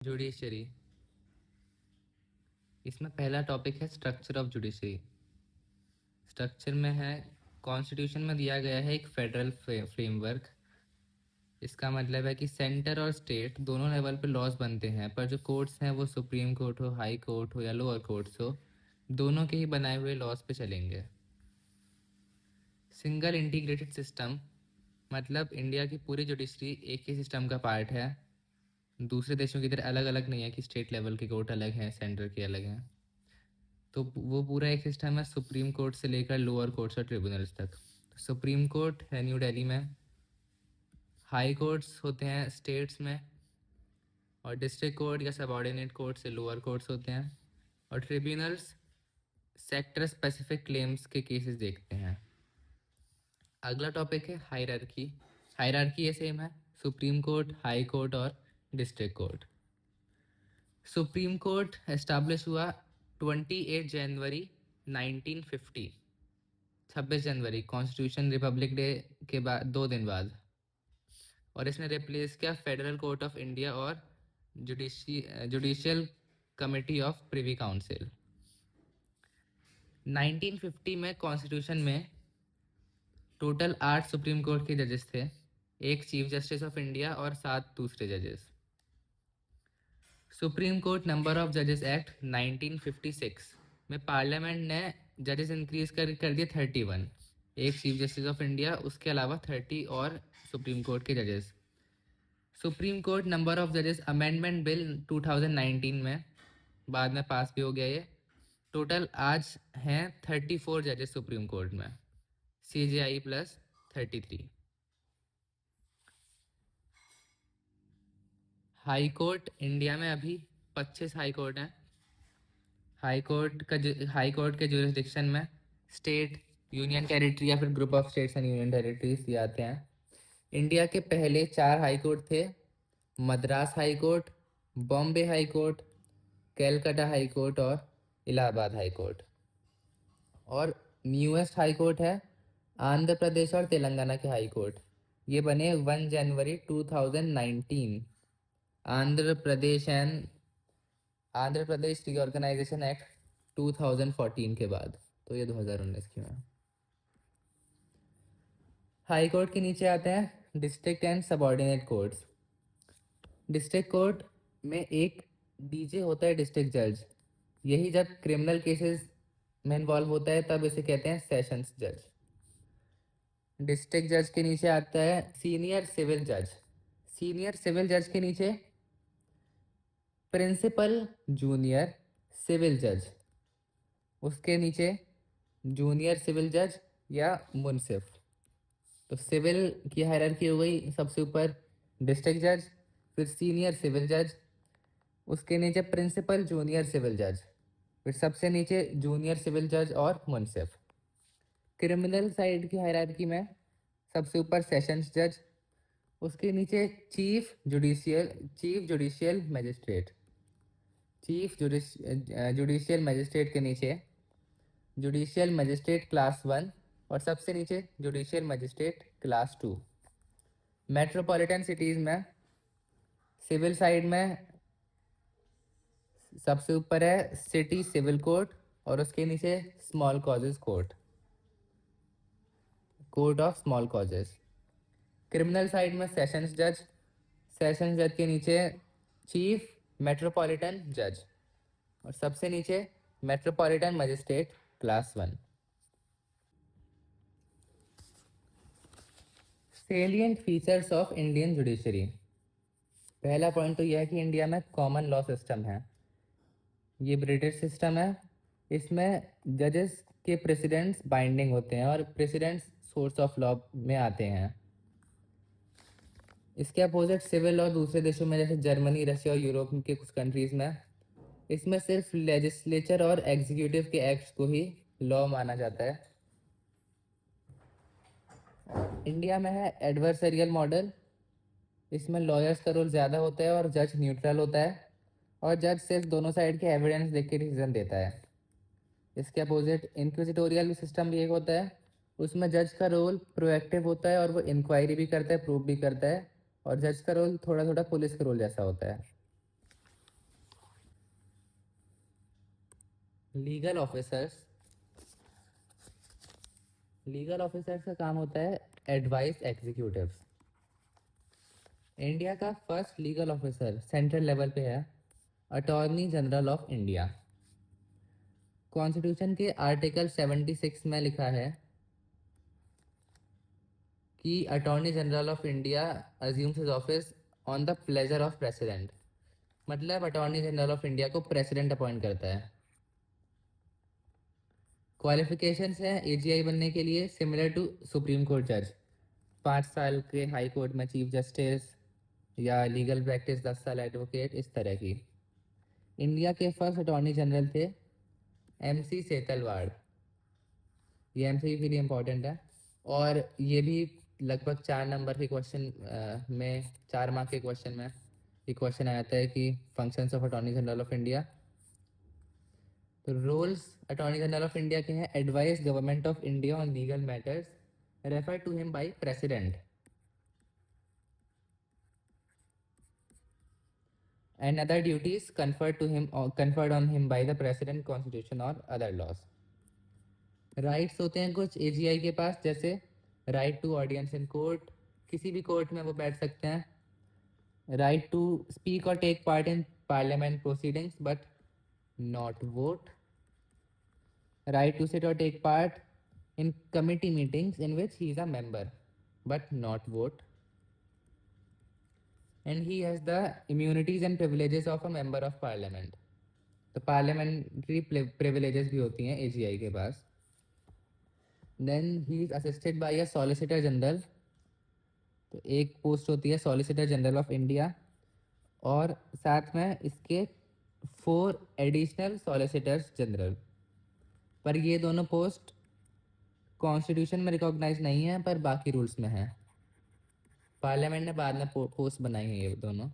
Judiciary. इसमें पहला topic है स्ट्रक्चर ऑफ जुडिशरी। स्ट्रक्चर में है, कॉन्स्टिट्यूशन में दिया गया है एक फेडरल फ्रेमवर्क। इसका मतलब है कि सेंटर और स्टेट दोनों लेवल पे लॉज बनते हैं, पर जो कोर्ट्स हैं वो सुप्रीम कोर्ट हो, हाई कोर्ट हो या लोअर कोर्ट्स हो, दोनों के ही बनाए हुए लॉज पे चलेंगे। सिंगल इंटीग्रेटेड सिस्टम मतलब इंडिया की पूरी जुडिशरी एक ही सिस्टम का पार्ट है। दूसरे देशों की तरह अलग अलग नहीं है कि स्टेट लेवल के कोर्ट अलग हैं, सेंटर के अलग हैं। तो वो पूरा एक सिस्टम है, सुप्रीम कोर्ट से लेकर लोअर कोर्ट्स और ट्रिब्यूनल्स तक। तो सुप्रीम कोर्ट है न्यू दिल्ली में, हाई कोर्ट्स होते हैं स्टेट्स में, और डिस्ट्रिक्ट कोर्ट या सबऑर्डिनेट कोर्ट से लोअर कोर्ट्स होते हैं, और ट्रिब्यूनल्स सेक्टर स्पेसिफिक क्लेम्स के केसेस देखते हैं। अगला टॉपिक है हायरार्की। हायरार्की ये सेम है, सुप्रीम कोर्ट, हाई कोर्ट और district court. Supreme court establish हुआ 28 जनवरी 1950, 26 जनवरी कॉन्स्टिट्यूशन रिपब्लिक डे के बाद 2 दिन बाद, और इसने रिप्लेस किया फेडरल कोर्ट ऑफ इंडिया और judicial committee of privy council. 1950 में कॉन्स्टिट्यूशन में टोटल 8 सुप्रीम कोर्ट के जजेस थे, एक चीफ जस्टिस ऑफ इंडिया और 7 दूसरे जजेस। सुप्रीम कोर्ट नंबर ऑफ जजेस एक्ट 1956 में पार्लियामेंट ने जजेस इंक्रीज कर दिए 31, एक चीफ जस्टिस ऑफ इंडिया, उसके अलावा 30 और सुप्रीम कोर्ट के जजेस। सुप्रीम कोर्ट नंबर ऑफ जजेस अमेंडमेंट बिल 2019 में बाद में पास भी हो गया ये। टोटल आज हैं 34 जजेस सुप्रीम कोर्ट में, CJI plus 33। High court India में अभी 25 हाई कोर्ट हैं। हाई कोर्ट के जुरिस्डिक्शन में स्टेट, यूनियन टेरिटरी या फिर group of states and union territories ये आते हैं। इंडिया के पहले 4 हाई कोर्ट थे, Madras high court, Bombay high court, Calcutta high court और इलाहाबाद हाई कोर्ट। और न्यूएस्ट हाई कोर्ट है आंध्र प्रदेश और तेलंगाना के हाई कोर्ट। ये बने 1 जनवरी 2019, आंध्र प्रदेश रीऑर्गेनाइजेशन एक्ट 2014 के बाद। तो ये 2019 की में। हाई कोर्ट के नीचे आते हैं district and subordinate courts. District court में एक डीजे होता है, डिस्ट्रिक्ट जज। यही जब क्रिमिनल केसेस में इन्वॉल्व होता है तब इसे कहते हैं सेशंस जज। डिस्ट्रिक्ट जज के नीचे आता है सीनियर सिविल जज। सीनियर सिविल जज के नीचे प्रिंसिपल जूनियर सिविल जज, उसके नीचे जूनियर सिविल जज या मुंसिफ। तो सिविल की हायरार्की हो गई, सबसे ऊपर डिस्ट्रिक्ट जज, फिर सीनियर सिविल जज, उसके नीचे प्रिंसिपल जूनियर सिविल जज, फिर सबसे नीचे जूनियर सिविल जज और मुंसिफ। क्रिमिनल साइड की हायरार्की में सबसे ऊपर सेशंस जज, उसके नीचे chief judicial magistrate. Judicial magistrate के नीचे जुडिशियल मजिस्ट्रेट क्लास 1 और सबसे नीचे judicial magistrate class 2। Metropolitan cities में सिविल साइड में सबसे ऊपर है सिटी सिविल कोर्ट और उसके नीचे small causes court of small causes. Criminal side में सेशंस जज के नीचे चीफ मेट्रोपॉलिटन जज और सबसे नीचे metropolitan magistrate class 1। Salient features of Indian judiciary. पहला पॉइंट तो यह है कि इंडिया में कॉमन लॉ सिस्टम है। ये ब्रिटिश सिस्टम है, इसमें जजेस के प्रेसिडेंट्स बाइंडिंग होते हैं और प्रेसिडेंट्स सोर्स ऑफ लॉ में आते हैं। इसके अपोजिट सिविल लॉ दूसरे देशों में जैसे जर्मनी, रशिया और यूरोप के कुछ कंट्रीज में, इसमें सिर्फ लेजिस्लेचर और एग्जीक्यूटिव के एक्ट्स को ही लॉ माना जाता है। इंडिया में है एडवर्सरियल मॉडल, इसमें लॉयर्स का रोल ज़्यादा होता है और जज न्यूट्रल होता है, और जज सिर्फ दोनों साइड के एविडेंस देख के डिसीजन देता है। इसके अपोजिट इंक्विजिटोरियल सिस्टम भी एक होता है, उसमें जज का रोल प्रोएक्टिव होता है और वो इंक्वायरी भी करता है, प्रूव भी करता है, और जज का रोल थोड़ा थोड़ा पुलिस के रोल जैसा होता है। लीगल ऑफिसर्स लीगल ऑफिसर्स का काम होता है एडवाइस एग्जीक्यूटिव्स। इंडिया का first legal officer central level पे है attorney general of India. Constitution के आर्टिकल 76 में लिखा है कि attorney general of India assumes his office on the pleasure of president. मतलब अटॉर्नी जनरल ऑफ इंडिया को प्रेसिडेंट अपॉइंट करता है। क्वालिफिकेशंस हैं एजीआई बनने के लिए सिमिलर टू सुप्रीम कोर्ट जज, 5 साल के हाई कोर्ट में चीफ जस्टिस, या लीगल प्रैक्टिस 10 साल एडवोकेट, इस तरह की। इंडिया के फर्स्ट अटॉर्नी जनरल थे एमसी सेतलवाड़। ये एमसी के लिए इम्पोर्टेंट है और ये भी लगभग 4 नंबर के क्वेश्चन में, 4 मार्क के क्वेश्चन में ये क्वेश्चन आया था कि functions of attorney general of India. तो roles attorney general of India के हैं advice government of India on legal matters, refer to him by president, and other duties conferred on him by the president, constitution or other laws. Rights होते हैं कुछ AGI के पास, जैसे right to audience in court, किसी भी court में वो बैठ सकते हैं। राइट टू स्पीक और take part in parliament proceedings but not vote. Right to sit और take part in committee meetings in which he is a member but not vote. And he has the immunities and privileges of a member of parliament. तो parliamentary privileges भी होती हैं AGI के पास। Then he is assisted by a solicitor general. तो एक post होती है सॉलिसिटर जनरल ऑफ इंडिया और साथ में इसके 4 एडिशनल सॉलिसिटर्स जनरल। पर ये दोनों पोस्ट कॉन्स्टिट्यूशन में रिकॉग्नाइज नहीं है पर बाकी रूल्स में है। पार्लियामेंट ने बाद में पोस्ट बनाई है ये दोनों।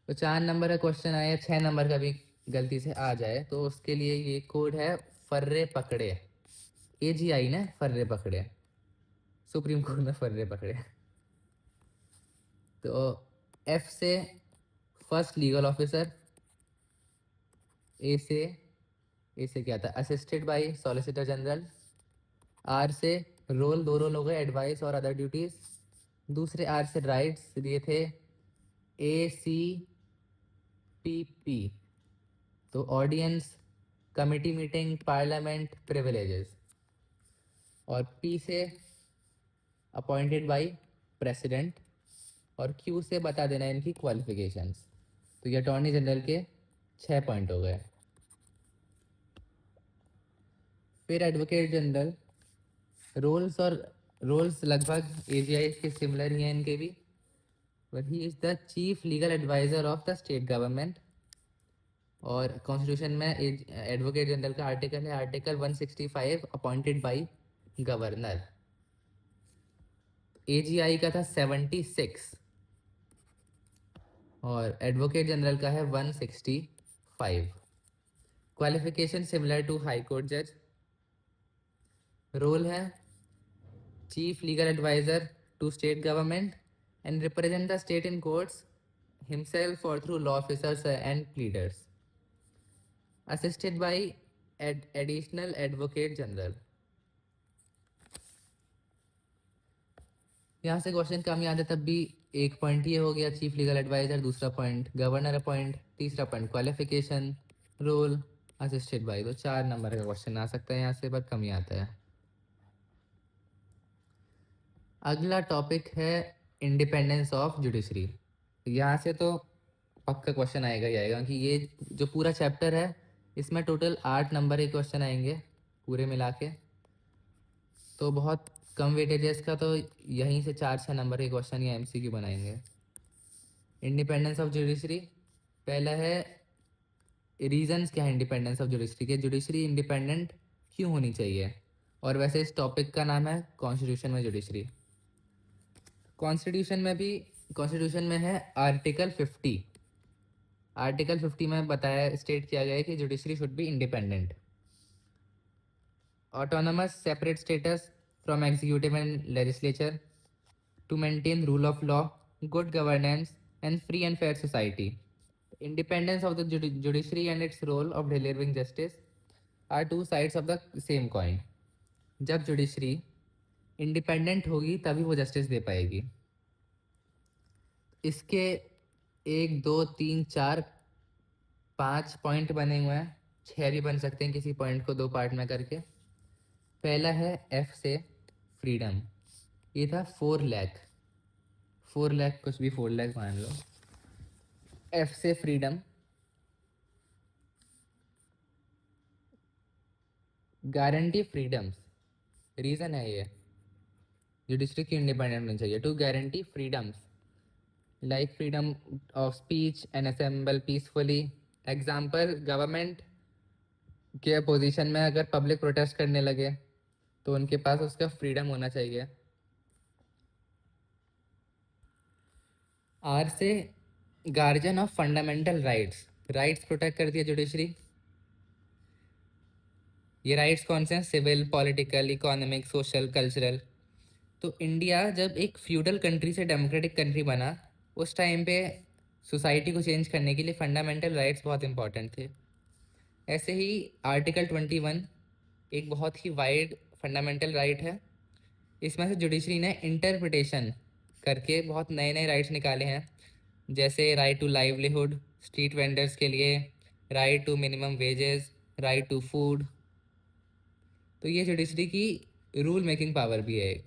तो 4 नंबर का क्वेश्चन आया, 6 नंबर का भी गलती से आ जाए तो उसके लिए ये कोड है फर्रे पकड़े। एजीआई ने फर्रे पकड़े, सुप्रीम कोर्ट में फर्रे पकड़े। तो एफ से फर्स्ट लीगल ऑफिसर, ए से क्या था assisted by solicitor general, R से रोल, 2 रोल हो गए एडवाइस और अदर ड्यूटीज। दूसरे आर से राइट्स दिए थे ए सी पी पी, तो audience, committee meeting, parliament, privileges. और पी से अपॉइंटेड बाय प्रेसिडेंट और क्यू से बता देना इनकी क्वालिफिकेशंस। तो ये अटॉर्नी जनरल के 6 पॉइंट हो गए। फिर एडवोकेट जनरल, रोल्स लगभग एजीआई के सिमिलर ही हैं इनके भी, but he is the chief legal advisor of the state government. और कॉन्स्टिट्यूशन में एडवोकेट जनरल का आर्टिकल है article 165, appointed by governor. AGI का था 76 और एडवोकेट जनरल का है 165। Qualification similar to high court जज। रोल है chief legal advisor to state government and represent the state in courts himself or through law officers and pleaders, assisted by additional advocate general। यहाँ से question कम याद है तब भी एक point ये हो गया चीफ लीगल एडवाइजर, दूसरा पॉइंट गवर्नर अपॉइंट, तीसरा point qualification, role, assisted by. तो 4 नंबर का क्वेश्चन आ सकता है यहाँ से, पर कम ही आता है। अगला टॉपिक है इंडिपेंडेंस ऑफ जुडिशरी। यहाँ से तो पक्का क्वेश्चन आएगा ही आएगा कि ये जो पूरा चैप्टर है इसमें टोटल 8 नंबर के क्वेश्चन आएंगे पूरे मिला के। तो बहुत कम वेटेज है इसका, तो यहीं से 4-6 नंबर के क्वेश्चन या एमसीक्यू बनाएंगे। इंडिपेंडेंस ऑफ जुडिशरी, पहला है रीजंस क्या है इंडिपेंडेंस ऑफ जुडिशरी के, जुडिशरी इंडिपेंडेंट क्यों होनी चाहिए। और वैसे इस टॉपिक का नाम है कॉन्स्टिट्यूशन में जुडिशरी। कॉन्स्टिट्यूशन में है आर्टिकल 50। आर्टिकल 50 में बताया, स्टेट किया गया है कि judiciary should be independent, autonomous, separate status from executive and legislature, to maintain rule of law, good governance and free and fair society. Independence of the judiciary and its role of delivering justice are two sides of the same coin. जब judiciary independent होगी तभी वो justice दे पाएगी. इसके 1 2 3 4 5 point बने हुए हैं, 6 भी बन सकते हैं किसी पॉइंट को 2 पार्ट में करके. पहला है एफ से फ्रीडम. ये था 4 लाख, 4 लाख कुछ भी 4 लाख मान लो. एफ से फ्रीडम, गारंटी फ्रीडम्स. रीज़न है ये जुडिशरी की इंडिपेंडेंट होनी चाहिए. To guarantee freedoms like freedom of speech and assemble peacefully. Example, government के अपोजिशन में अगर पब्लिक प्रोटेस्ट करने लगे तो उनके पास उसका फ्रीडम होना चाहिए. आर से guardian of fundamental rights. Rights protect करती है जुडिशरी. ये राइट्स कौन से हैं? Civil, political, economic, social, cultural. तो इंडिया जब एक फ्यूडल कंट्री से डेमोक्रेटिक कंट्री बना, उस टाइम पे सोसाइटी को चेंज करने के लिए फंडामेंटल राइट्स बहुत इंपॉर्टेंट थे. ऐसे ही आर्टिकल 21 एक बहुत ही वाइड फंडामेंटल राइट है. इसमें से जुडिशरी ने इंटरप्रिटेशन करके बहुत नए नए राइट्स निकाले हैं, जैसे right to livelihood street vendors के लिए, right to minimum wages, right to food. तो ये जुडिशरी की रूल मेकिंग पावर भी है एक,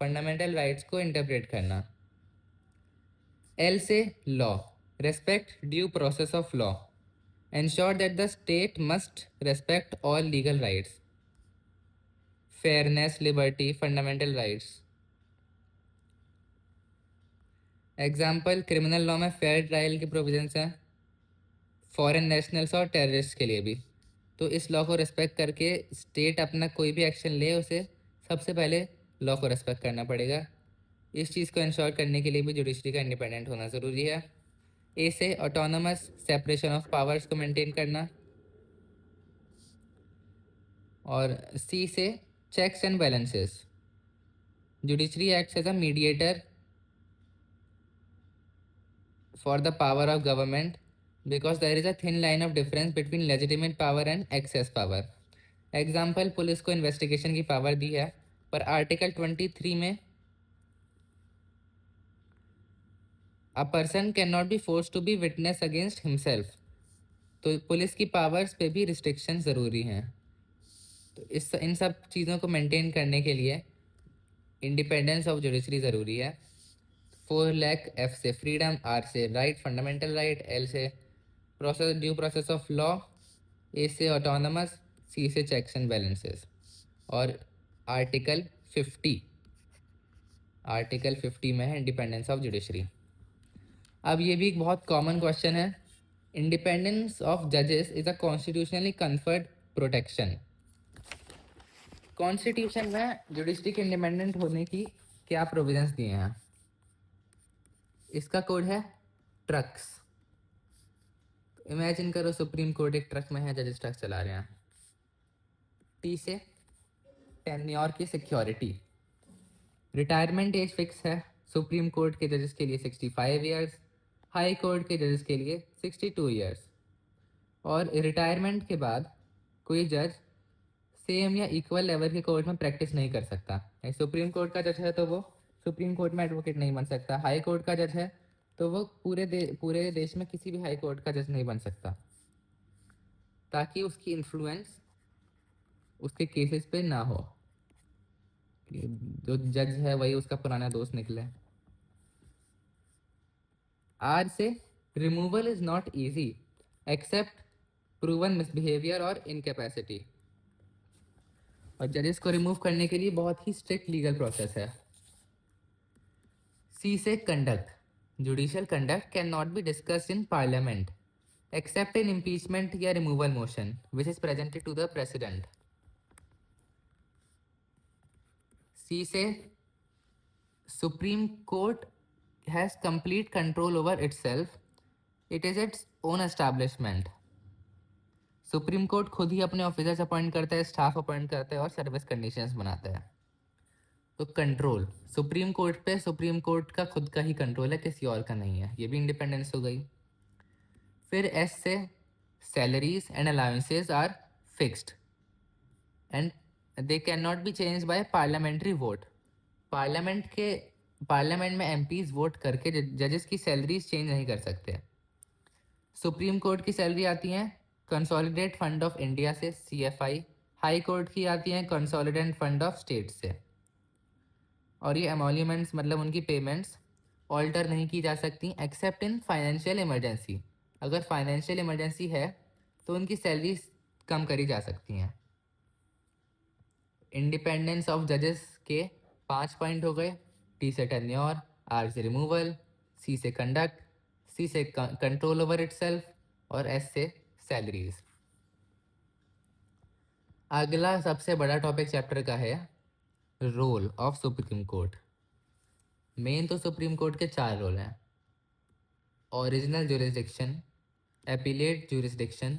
फंडामेंटल राइट्स को इंटरप्रेट करना. एल से law, respect due process of law, ensure that the state must respect all legal rights. Fairness, liberty, fundamental rights. Example, criminal law में फेयर ट्रायल के provisions हैं foreign nationals और terrorist के लिए भी. तो इस लॉ को रेस्पेक्ट करके स्टेट अपना कोई भी एक्शन ले, उसे सबसे पहले लॉ को रेस्पेक्ट करना पड़ेगा. इस चीज़ को इंश्योर करने के लिए भी जुडिशरी का इंडिपेंडेंट होना ज़रूरी है. ए से ऑटोनोमस सेपरेशन ऑफ पावर्स को मेंटेन करना. और सी से checks and balances. Judiciary acts as a mediator for the power of government because there is a thin line of difference between legitimate power and excess power. Example, police को investigation की power दी है, पर article 23 में a person can not be force to be witness against himself. तो police की powers पे भी रिस्ट्रिक्शन ज़रूरी हैं. तो इन सब चीज़ों को मेंटेन करने के लिए इंडिपेंडेंस ऑफ जुडिशरी ज़रूरी है. 4 लाख एफ से फ्रीडम, आर से राइट, फंडामेंटल राइट, एल से process due process of law, A से ऑटोनमस, सी से चेक्स एंड बैलेंसेस. और आर्टिकल 50 में है इंडिपेंडेंस ऑफ जुडिशरी. अब ये भी एक बहुत कॉमन क्वेश्चन है. इंडिपेंडेंस ऑफ जजेस is a constitutionally conferred protection. Constitution में जुडिशरी के इंडिपेंडेंट होने की क्या प्रोविजंस दिए हैं? इसका कोड है ट्रक्स. इमेजिन करो सुप्रीम कोर्ट एक ट्रक में है, जजेस ट्रक चला रहे हैं. टी से टेन्योर की सिक्योरिटी. रिटायरमेंट एज फिक्स है. सुप्रीम कोर्ट के जजेस के लिए 65 ईयर्स, हाई कोर्ट के जजेस के लिए 62 ईयर्स. और रिटायरमेंट के बाद कोई जज सेम या इक्वल लेवल के कोर्ट में प्रैक्टिस नहीं कर सकता. सुप्रीम कोर्ट का जज है तो वो सुप्रीम कोर्ट में एडवोकेट नहीं बन सकता. हाई कोर्ट का जज है तो वो पूरे देश में किसी भी हाई कोर्ट का जज नहीं बन सकता, ताकि उसकी इन्फ्लुएंस उसके केसेस पे ना हो, जो जज है वही उसका पुराना दोस्त निकले. आर से removal is not easy except proven misbehaviour और इनकेपेसिटी. और जजेस को रिमूव करने के लिए बहुत ही स्ट्रिक्ट लीगल प्रोसेस है. सी से conduct. Judicial conduct can not be discussed in parliament except in impeachment या removal motion which is presented to the president. C से supreme court has complete control over itself. It is its own establishment. Supreme court खुद ही अपने officers appoint करता है, staff appoint करता है और सर्विस कंडीशंस बनाता है. तो कंट्रोल सुप्रीम कोर्ट पे, सुप्रीम कोर्ट का खुद का ही कंट्रोल है, किसी और का नहीं है, ये भी इंडिपेंडेंस हो गई। फिर एस से salaries and allowances are fixed and they can not be change by parliamentary vote. Parliament में एमपीज वोट करके जजेस की सैलरीज चेंज नहीं कर सकते। सुप्रीम कोर्ट की सैलरी आती हैं कंसोलिडेट फंड ऑफ इंडिया से, सीएफआई। हाई कोर्ट की आती हैं कंसोलिडेट फंड ऑफ स्टेट से। और ये एमोल्यूमेंट्स मतलब उनकी पेमेंट्स ऑल्टर नहीं की जा सकती एक्सेप्ट इन फाइनेंशियल इमरजेंसी। अगर फाइनेंशियल इमरजेंसी है तो उनकी सैलरी कम करी जा सकती हैं। इंडिपेंडेंस ऑफ जजेस के 5 पॉइंट हो गए। टी से टेन्योर, आर से रिमूवल, सी से कंडक्ट, सी से कंट्रोल ओवर इटसेल्फ और एस से सैलरीज। अगला सबसे बड़ा टॉपिक चैप्टर का है role of supreme court. Main तो सुप्रीम कोर्ट के 4 रोल हैं: original jurisdiction, appellate jurisdiction,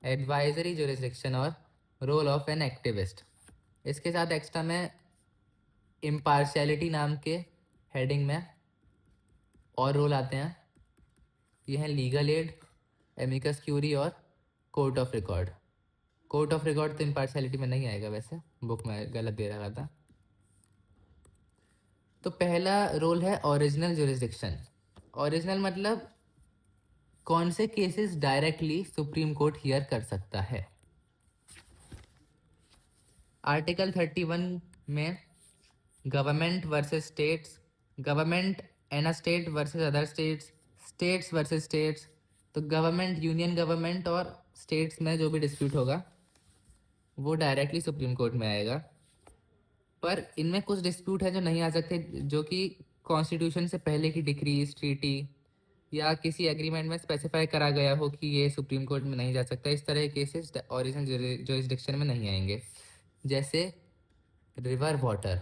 advisory jurisdiction और रोल ऑफ एन एक्टिविस्ट। इसके साथ एक्स्ट्रा में इम्पार्शियलिटी नाम के हेडिंग में और रोल आते हैं। ये हैं लीगल एड, एमिकस क्यूरी और court of record. Court of record तो इम्पार्शियलिटी में नहीं आएगा, वैसे बुक में गलत दे रखा था। तो पहला रोल है ओरिजिनल जुरिस्डिक्शन। ओरिजिनल मतलब कौन से cases directly supreme court here कर सकता है। आर्टिकल 31 में government versus states, government and a state versus other states, states versus states. तो गवर्नमेंट, यूनियन गवर्नमेंट और स्टेट्स में जो भी डिस्प्यूट होगा वो डायरेक्टली सुप्रीम कोर्ट में आएगा। पर इनमें कुछ डिस्प्यूट है जो नहीं आ सकते, जो कि कॉन्स्टिट्यूशन से पहले की डिक्रीज, ट्रीटी या किसी एग्रीमेंट में स्पेसिफाई करा गया हो कि ये सुप्रीम कोर्ट में नहीं जा सकता। इस तरह के केसेस ओरिजिनल जुरिस्डिक्शन में नहीं आएंगे। जैसे रिवर वाटर,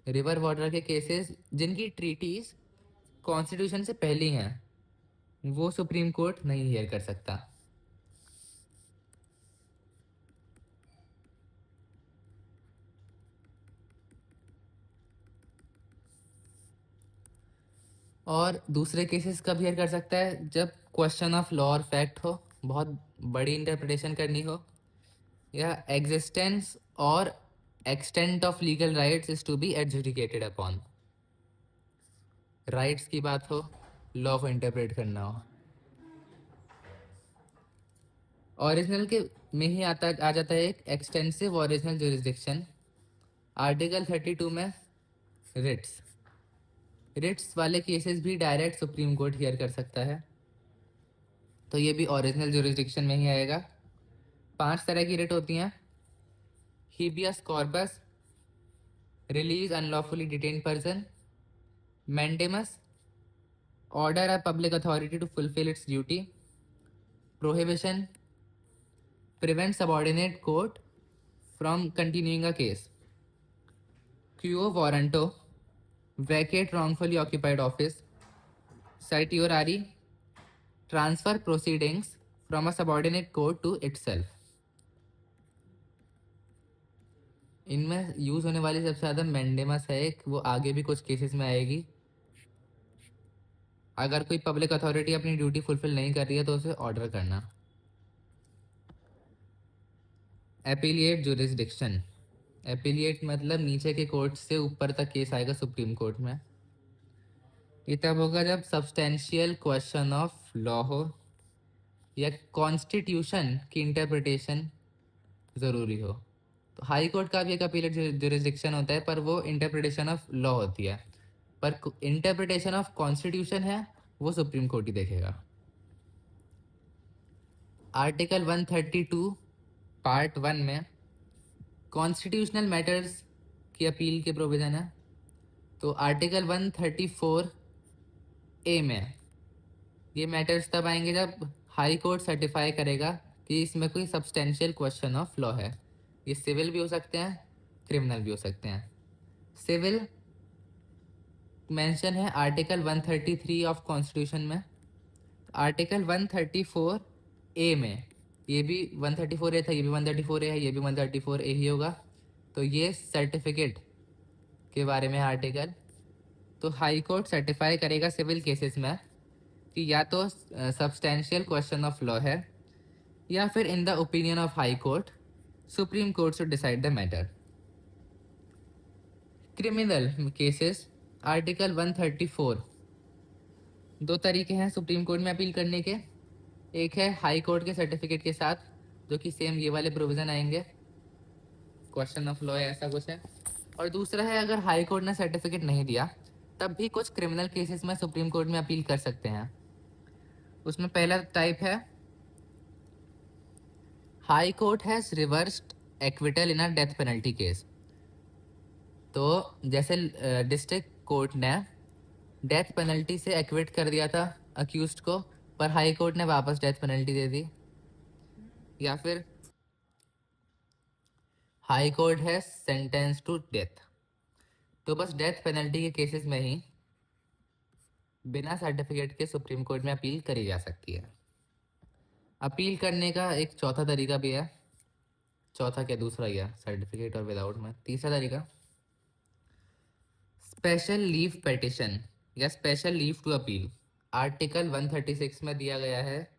रिवर वाटर के केसेस जिनकी ट्रीटीज कॉन्स्टिट्यूशन से पहले हैं वो सुप्रीम कोर्ट नहीं हियर कर सकता। और दूसरे केसेस कब हियर कर सकता है? जब क्वेश्चन ऑफ लॉ और फैक्ट हो, बहुत बड़ी इंटरप्रिटेशन करनी हो, या एग्जिस्टेंस और extent of legal rights is to be adjudicated upon. Rights की बात हो, लॉ को इंटरप्रेट करना हो। ओरिजिनल के में ही आ जाता है एक एक्सटेंसिव ओरिजिनल जुरिस्डिक्शन। आर्टिकल 32 में रिट्स, रिट्स वाले केसेस भी डायरेक्ट सुप्रीम कोर्ट हियर कर सकता है, तो ये भी ओरिजिनल जुरिस्डिक्शन में ही आएगा। 5 तरह की रिट होती हैं: habeas corpus, release unlawfully detained person, mandamus, order a public authority to fulfil its duty, prohibition, prevent subordinate court from continuing a case, quo warranto, vacate wrongfully occupied office, certiorari, transfer proceedings from a subordinate court to itself। इनमें use होने वाली सबसे ज़्यादा mandamus है एक, वो आगे भी कुछ केसेस में आएगी। अगर कोई पब्लिक अथॉरिटी अपनी ड्यूटी फुलफिल नहीं कर रही है तो उसे ऑर्डर करना। एपीलिएट जुरिस्डिक्शन, एपीलिएट मतलब नीचे के कोर्ट से ऊपर तक केस आएगा सुप्रीम कोर्ट में। ये तब होगा जब सब्सटेंशियल क्वेश्चन ऑफ लॉ हो या कॉन्स्टिट्यूशन की इंटरप्रिटेशन ज़रूरी हो। तो हाई कोर्ट का भी एक अपीलेट जुरिस्डिक्शन होता है, पर वो इंटरप्रिटेशन ऑफ लॉ होती है। पर इंटरप्रिटेशन ऑफ कॉन्स्टिट्यूशन है वो सुप्रीम कोर्ट ही देखेगा। आर्टिकल 132 पार्ट 1 में कॉन्स्टिट्यूशनल मैटर्स की अपील के प्रोविज़न है। तो आर्टिकल 134 ए में ये मैटर्स तब आएंगे जब हाई कोर्ट सर्टिफाई करेगा कि इसमें कोई सब्सटेंशियल क्वेश्चन ऑफ लॉ है। ये सिविल भी हो सकते हैं, क्रिमिनल भी हो सकते हैं। सिविल मेंशन है आर्टिकल 133 ऑफ कॉन्स्टिट्यूशन में। आर्टिकल 134 ए में, ये भी 134 ए था, ये भी 134 ए है, ये भी 134 ए ही होगा। तो ये सर्टिफिकेट के बारे में आर्टिकल। तो हाई कोर्ट सर्टिफाई करेगा सिविल केसेस में कि या तो सब्सटेंशियल क्वेश्चन ऑफ लॉ है या फिर in the opinion of high court supreme court should decide the matter. Criminal cases article 134। दो तरीके हैं सुप्रीम कोर्ट में अपील करने के। एक है हाई कोर्ट के सर्टिफिकेट के साथ, जो कि सेम ये वाले प्रोविज़न आएंगे, क्वेश्चन ऑफ लॉ ऐसा कुछ है। और दूसरा है अगर हाई कोर्ट ने सर्टिफिकेट नहीं दिया तब भी कुछ क्रिमिनल केसेस में सुप्रीम कोर्ट में अपील कर सकते हैं। उसमें पहला टाइप है high court has reversed acquittal in a death penalty case. तो जैसे डिस्ट्रिक्ट कोर्ट ने डेथ पेनल्टी से एक्विट कर दिया था अक्यूज्ड को, पर हाई कोर्ट ने वापस डेथ पेनल्टी दे दी। या फिर हाई कोर्ट है सेंटेंस टू डेथ। तो बस डेथ पेनल्टी के केसेस में ही बिना सर्टिफिकेट के सुप्रीम कोर्ट में अपील करी जा सकती है। अपील करने का एक चौथा तरीका भी है, चौथा क्या दूसरा ही है, सर्टिफिकेट और विदाउट में। तीसरा तरीका स्पेशल लीव पेटिशन या special leave to appeal. Article 136 में दिया गया है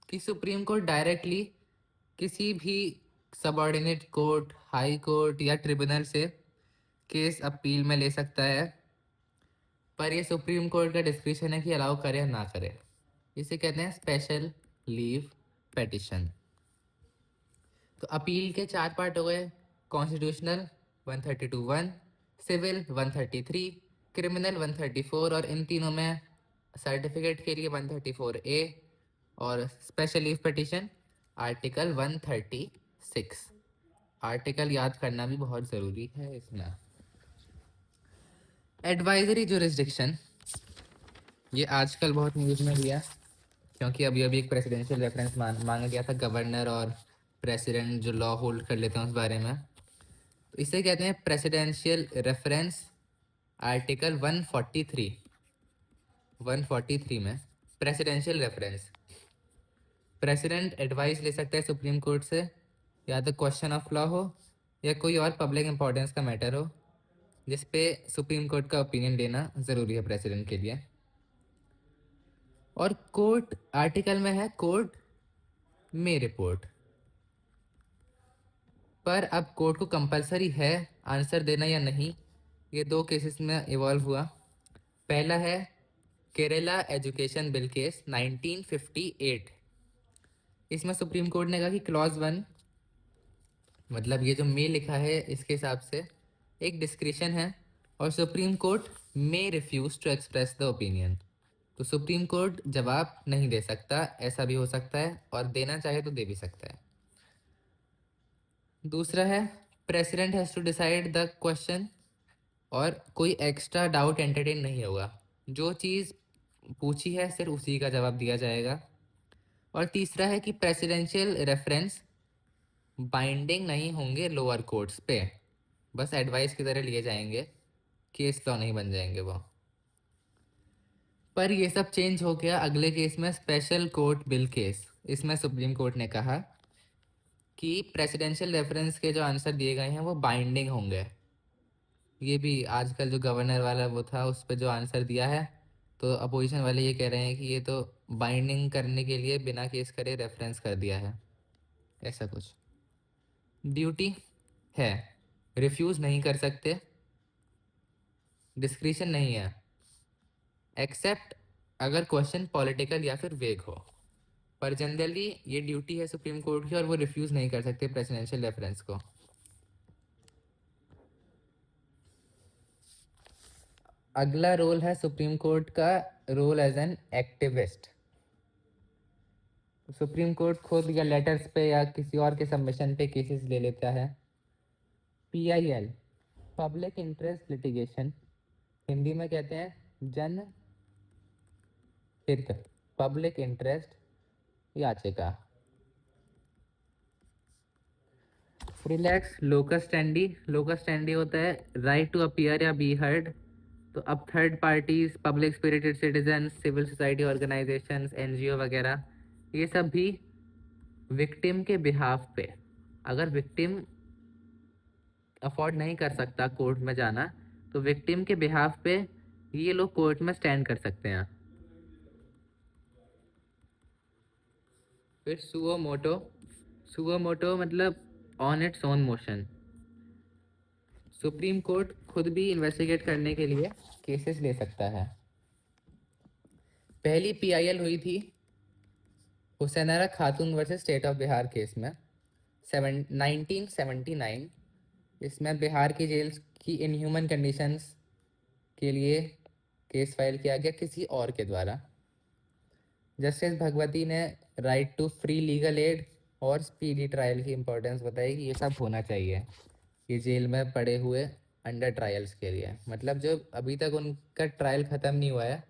कि सुप्रीम कोर्ट डायरेक्टली किसी भी सबऑर्डिनेट कोर्ट, हाई कोर्ट या ट्रिब्यूनल से केस अपील में ले सकता है, पर ये सुप्रीम कोर्ट का डिस्क्रिप्शन है कि अलाउ करे या ना करे। इसे कहते हैं स्पेशल लीव पेटिशन। तो अपील के चार पार्ट हो गए, कॉन्स्टिट्यूशनल 132(1), सिविल 133, क्रिमिनल 134, और इन तीनों में सर्टिफिकेट के लिए 134A और special leave petition article 136। Article याद करना भी बहुत ज़रूरी है इसमें। एडवाइजरी जुरिस्डिक्शन, ये आजकल बहुत न्यूज़ में भी है क्योंकि अभी अभी एक प्रेसिडेंशियल रेफरेंस मांगा गया था गवर्नर और प्रेसिडेंट जो लॉ होल्ड कर लेते हैं उस बारे में। तो इसे कहते हैं प्रेसिडेंशियल रेफरेंस। आर्टिकल 143 में प्रेसिडेंशियल रेफरेंस, प्रेसिडेंट एडवाइस ले सकता है सुप्रीम कोर्ट से, या तो क्वेश्चन ऑफ लॉ हो या कोई और पब्लिक इंपॉर्टेंस का मैटर हो जिस पे सुप्रीम कोर्ट का ओपिनियन लेना ज़रूरी है प्रेसिडेंट के लिए। और कोर्ट आर्टिकल में है कोर्ट में रिपोर्ट, पर अब कोर्ट को कंपलसरी है आंसर देना या नहीं, ये दो केसेस में इवॉल्व हुआ। पहला है केरला एजुकेशन बिल केस 1958। इसमें सुप्रीम कोर्ट ने कहा कि क्लॉज 1, मतलब ये जो मे लिखा है इसके हिसाब से एक डिस्क्रिशन है और supreme court may refuse to express the opinion. तो सुप्रीम कोर्ट जवाब नहीं दे सकता, ऐसा भी हो सकता है, और देना चाहे तो दे भी सकता है। दूसरा है president has to decide the question, और कोई एक्स्ट्रा डाउट एंटरटेन नहीं होगा, जो चीज़ पूछी है सिर्फ उसी का जवाब दिया जाएगा। और तीसरा है कि प्रेसिडेंशियल रेफरेंस बाइंडिंग नहीं होंगे लोअर कोर्ट्स पे, बस एडवाइस की तरह लिए जाएंगे, केस लॉ नहीं बन जाएंगे वो। पर ये सब चेंज हो गया अगले केस में, स्पेशल कोर्ट बिल केस। इसमें सुप्रीम कोर्ट ने कहा कि प्रेसिडेंशियल रेफरेंस के जो आंसर दिए गए हैं वो बाइंडिंग होंगे। ये भी आजकल जो गवर्नर वाला वो था उस पर जो आंसर दिया है, तो अपोजिशन वाले ये कह रहे हैं कि ये तो बाइंडिंग करने के लिए बिना केस करे रेफरेंस कर दिया है, ऐसा कुछ। ड्यूटी है, रिफ्यूज़ नहीं कर सकते, डिस्क्रिशन नहीं है, एक्सेप्ट अगर क्वेश्चन पॉलिटिकल या फिर वेग हो, पर जनरली ये ड्यूटी है सुप्रीम कोर्ट की और वो रिफ्यूज़ नहीं कर सकते प्रेसिडेंशियल रेफरेंस को। अगला रोल है सुप्रीम कोर्ट का, role as an activist. Supreme court खुद या लेटर्स पे या किसी और के सबमिशन पे केसेस ले लेता है। PIL public interest litigation, Hindi में कहते हैं जन हित पब्लिक इंटरेस्ट याचिका। Relax locus standi, locus standi होता है राइट टू अपीयर या बी हर्ड। तो अब third parties, public spirited citizen, civil society organisations, NGO वगैरह, ये सब भी विक्टिम के बिहाफ पे, अगर विक्टिम अफोर्ड नहीं कर सकता कोर्ट में जाना, तो विक्टिम के बिहाफ पे ये लोग कोर्ट में स्टैंड कर सकते हैं। फिर सुओ मोटो, सुओ मोटो मतलब on its own motion. Supreme court खुद भी इन्वेस्टिगेट करने के लिए केसेस ले सकता है। पहली पीआईएल हुई थी हुसैनारा खातून versus state of Bihar case में 1979। इसमें बिहार की जेल्स की इनह्यूमन कंडीशंस के लिए केस फाइल किया गया किसी और के द्वारा। जस्टिस भगवती ने right to free legal aid और स्पीडी ट्रायल की इम्पोर्टेंस बताई कि ये सब होना चाहिए ये जेल में पड़े हुए अंडर ट्रायल्स के लिए। मतलब जो अभी तक उनका ट्रायल ख़त्म नहीं हुआ है,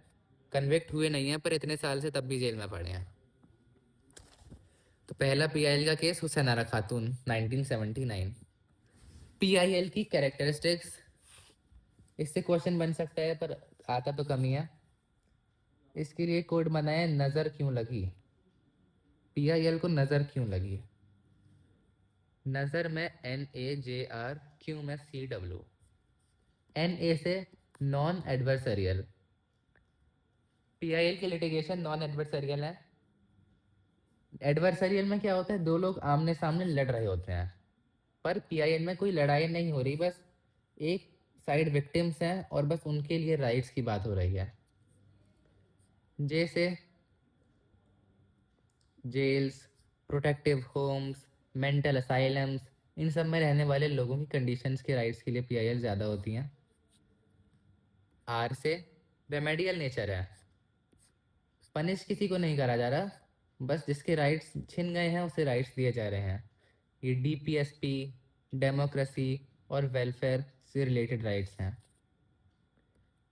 कन्विक्ट हुए नहीं हैं, पर इतने साल से तब भी जेल में पड़े हैं। तो पहला पीआईएल का केस हुसैनारा खातून 1979। पीआईएल की कैरेक्टरिस्टिक्स, इससे क्वेश्चन बन सकता है पर आता तो कम ही है। इसके लिए कोड बनाए नज़र क्यों लगी। पीआईएल को नज़र क्यों लगी। नज़र में NAJR, क्यों में CW। NA से नॉन एडवर्सरियल। पीआईएल के लिटिगेशन नॉन एडवर्सरियल है। एडवर्सरियल में क्या होता है, दो लोग आमने सामने लड़ रहे होते हैं, पर पीआईएल में कोई लड़ाई नहीं हो रही, बस एक साइड विक्टिम्स हैं और बस उनके लिए राइट्स की बात हो रही है। जैसे jails, protective homes, mental asylums, इन सब में रहने वाले लोगों की कंडीशंस के राइट्स के लिए पीआईएल ज़्यादा होती हैं। आर से रेमेडियल नेचर है, पनिश किसी को नहीं करा जा रहा, बस जिसके राइट्स छिन गए हैं उसे राइट्स दिए जा रहे हैं। ये DPSP, डेमोक्रेसी और वेलफेयर से रिलेटेड राइट्स हैं।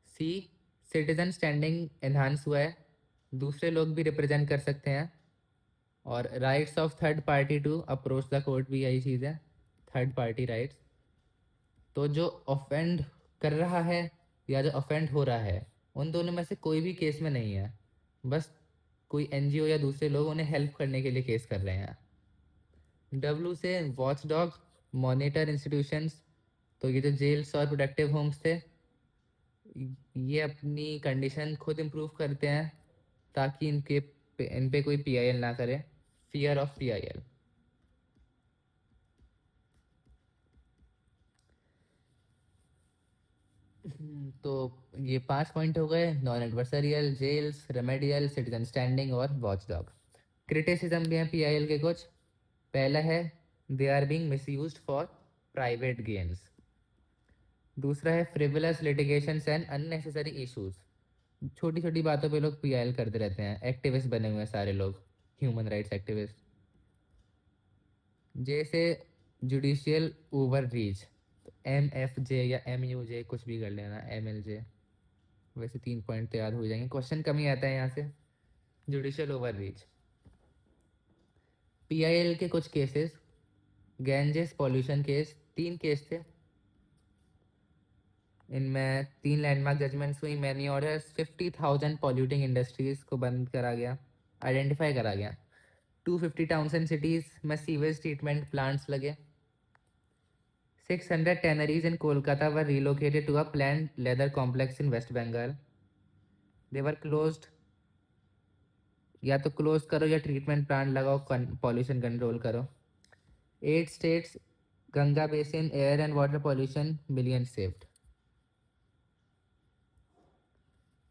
सी, सिटीजन स्टैंडिंग एनहांस हुआ है, दूसरे लोग भी रिप्रेजेंट कर सकते हैं। और rights of third party to approach the court भी यही चीज़ है, थर्ड पार्टी राइट्स। तो जो ऑफेंड कर रहा है या जो ऑफेंड हो रहा है, उन दोनों में से कोई भी केस में नहीं है, बस कोई एनजीओ या दूसरे लोग उन्हें हेल्प करने के लिए केस कर रहे हैं। W से वॉच डॉग, मॉनिटर इंस्टीट्यूशंस। तो ये जो जेल्स और प्रोटेक्टिव होम्स थे, ये अपनी कंडीशन खुद इम्प्रूव करते हैं ताकि इन पे कोई पीआईएल ना करे, फियर ऑफ पीआईएल। तो ये 5 पॉइंट हो गए, non adversarial, jails, remedial, citizen standing और वॉच डॉग। क्रिटिसिज्म भी है पीआईएल के कुछ। पहला है they are being misused for private gains. दूसरा है frivolous litigations and unnecessary issues. छोटी छोटी बातों पे लोग पीआईएल करते रहते हैं, एक्टिविस्ट बने हुए हैं सारे लोग, ह्यूमन राइट्स एक्टिविस्ट। जैसे जुडिशियल ओवर रीच, तो MFJ या MUJ कुछ भी कर लेना, MLJ। वैसे 3 पॉइंट तो याद हो जाएंगे, क्वेश्चन कम ही आता है यहाँ से। जुडिशियल ओवर रीच, पीआईएल के कुछ cases, Ganges pollution case, 3 case थे। इनमें 3 लैंडमार्क जजमेंट्स हुई, मैनी ऑर्डर्स, 50,000 पॉल्यूटिंग इंडस्ट्रीज को बंद करा गया, आइडेंटिफाई करा गया। 250 टाउन्स एंड सिटीज में सीवेज ट्रीटमेंट प्लांट्स लगे। 600 tanneries in Kolkata were relocated to a planned leather complex in West Bengal. They were closed, या तो क्लोज करो या ट्रीटमेंट प्लांट लगाओ, पॉल्यूशन कंट्रोल करो। 8 states Ganga basin air and water pollution million saved.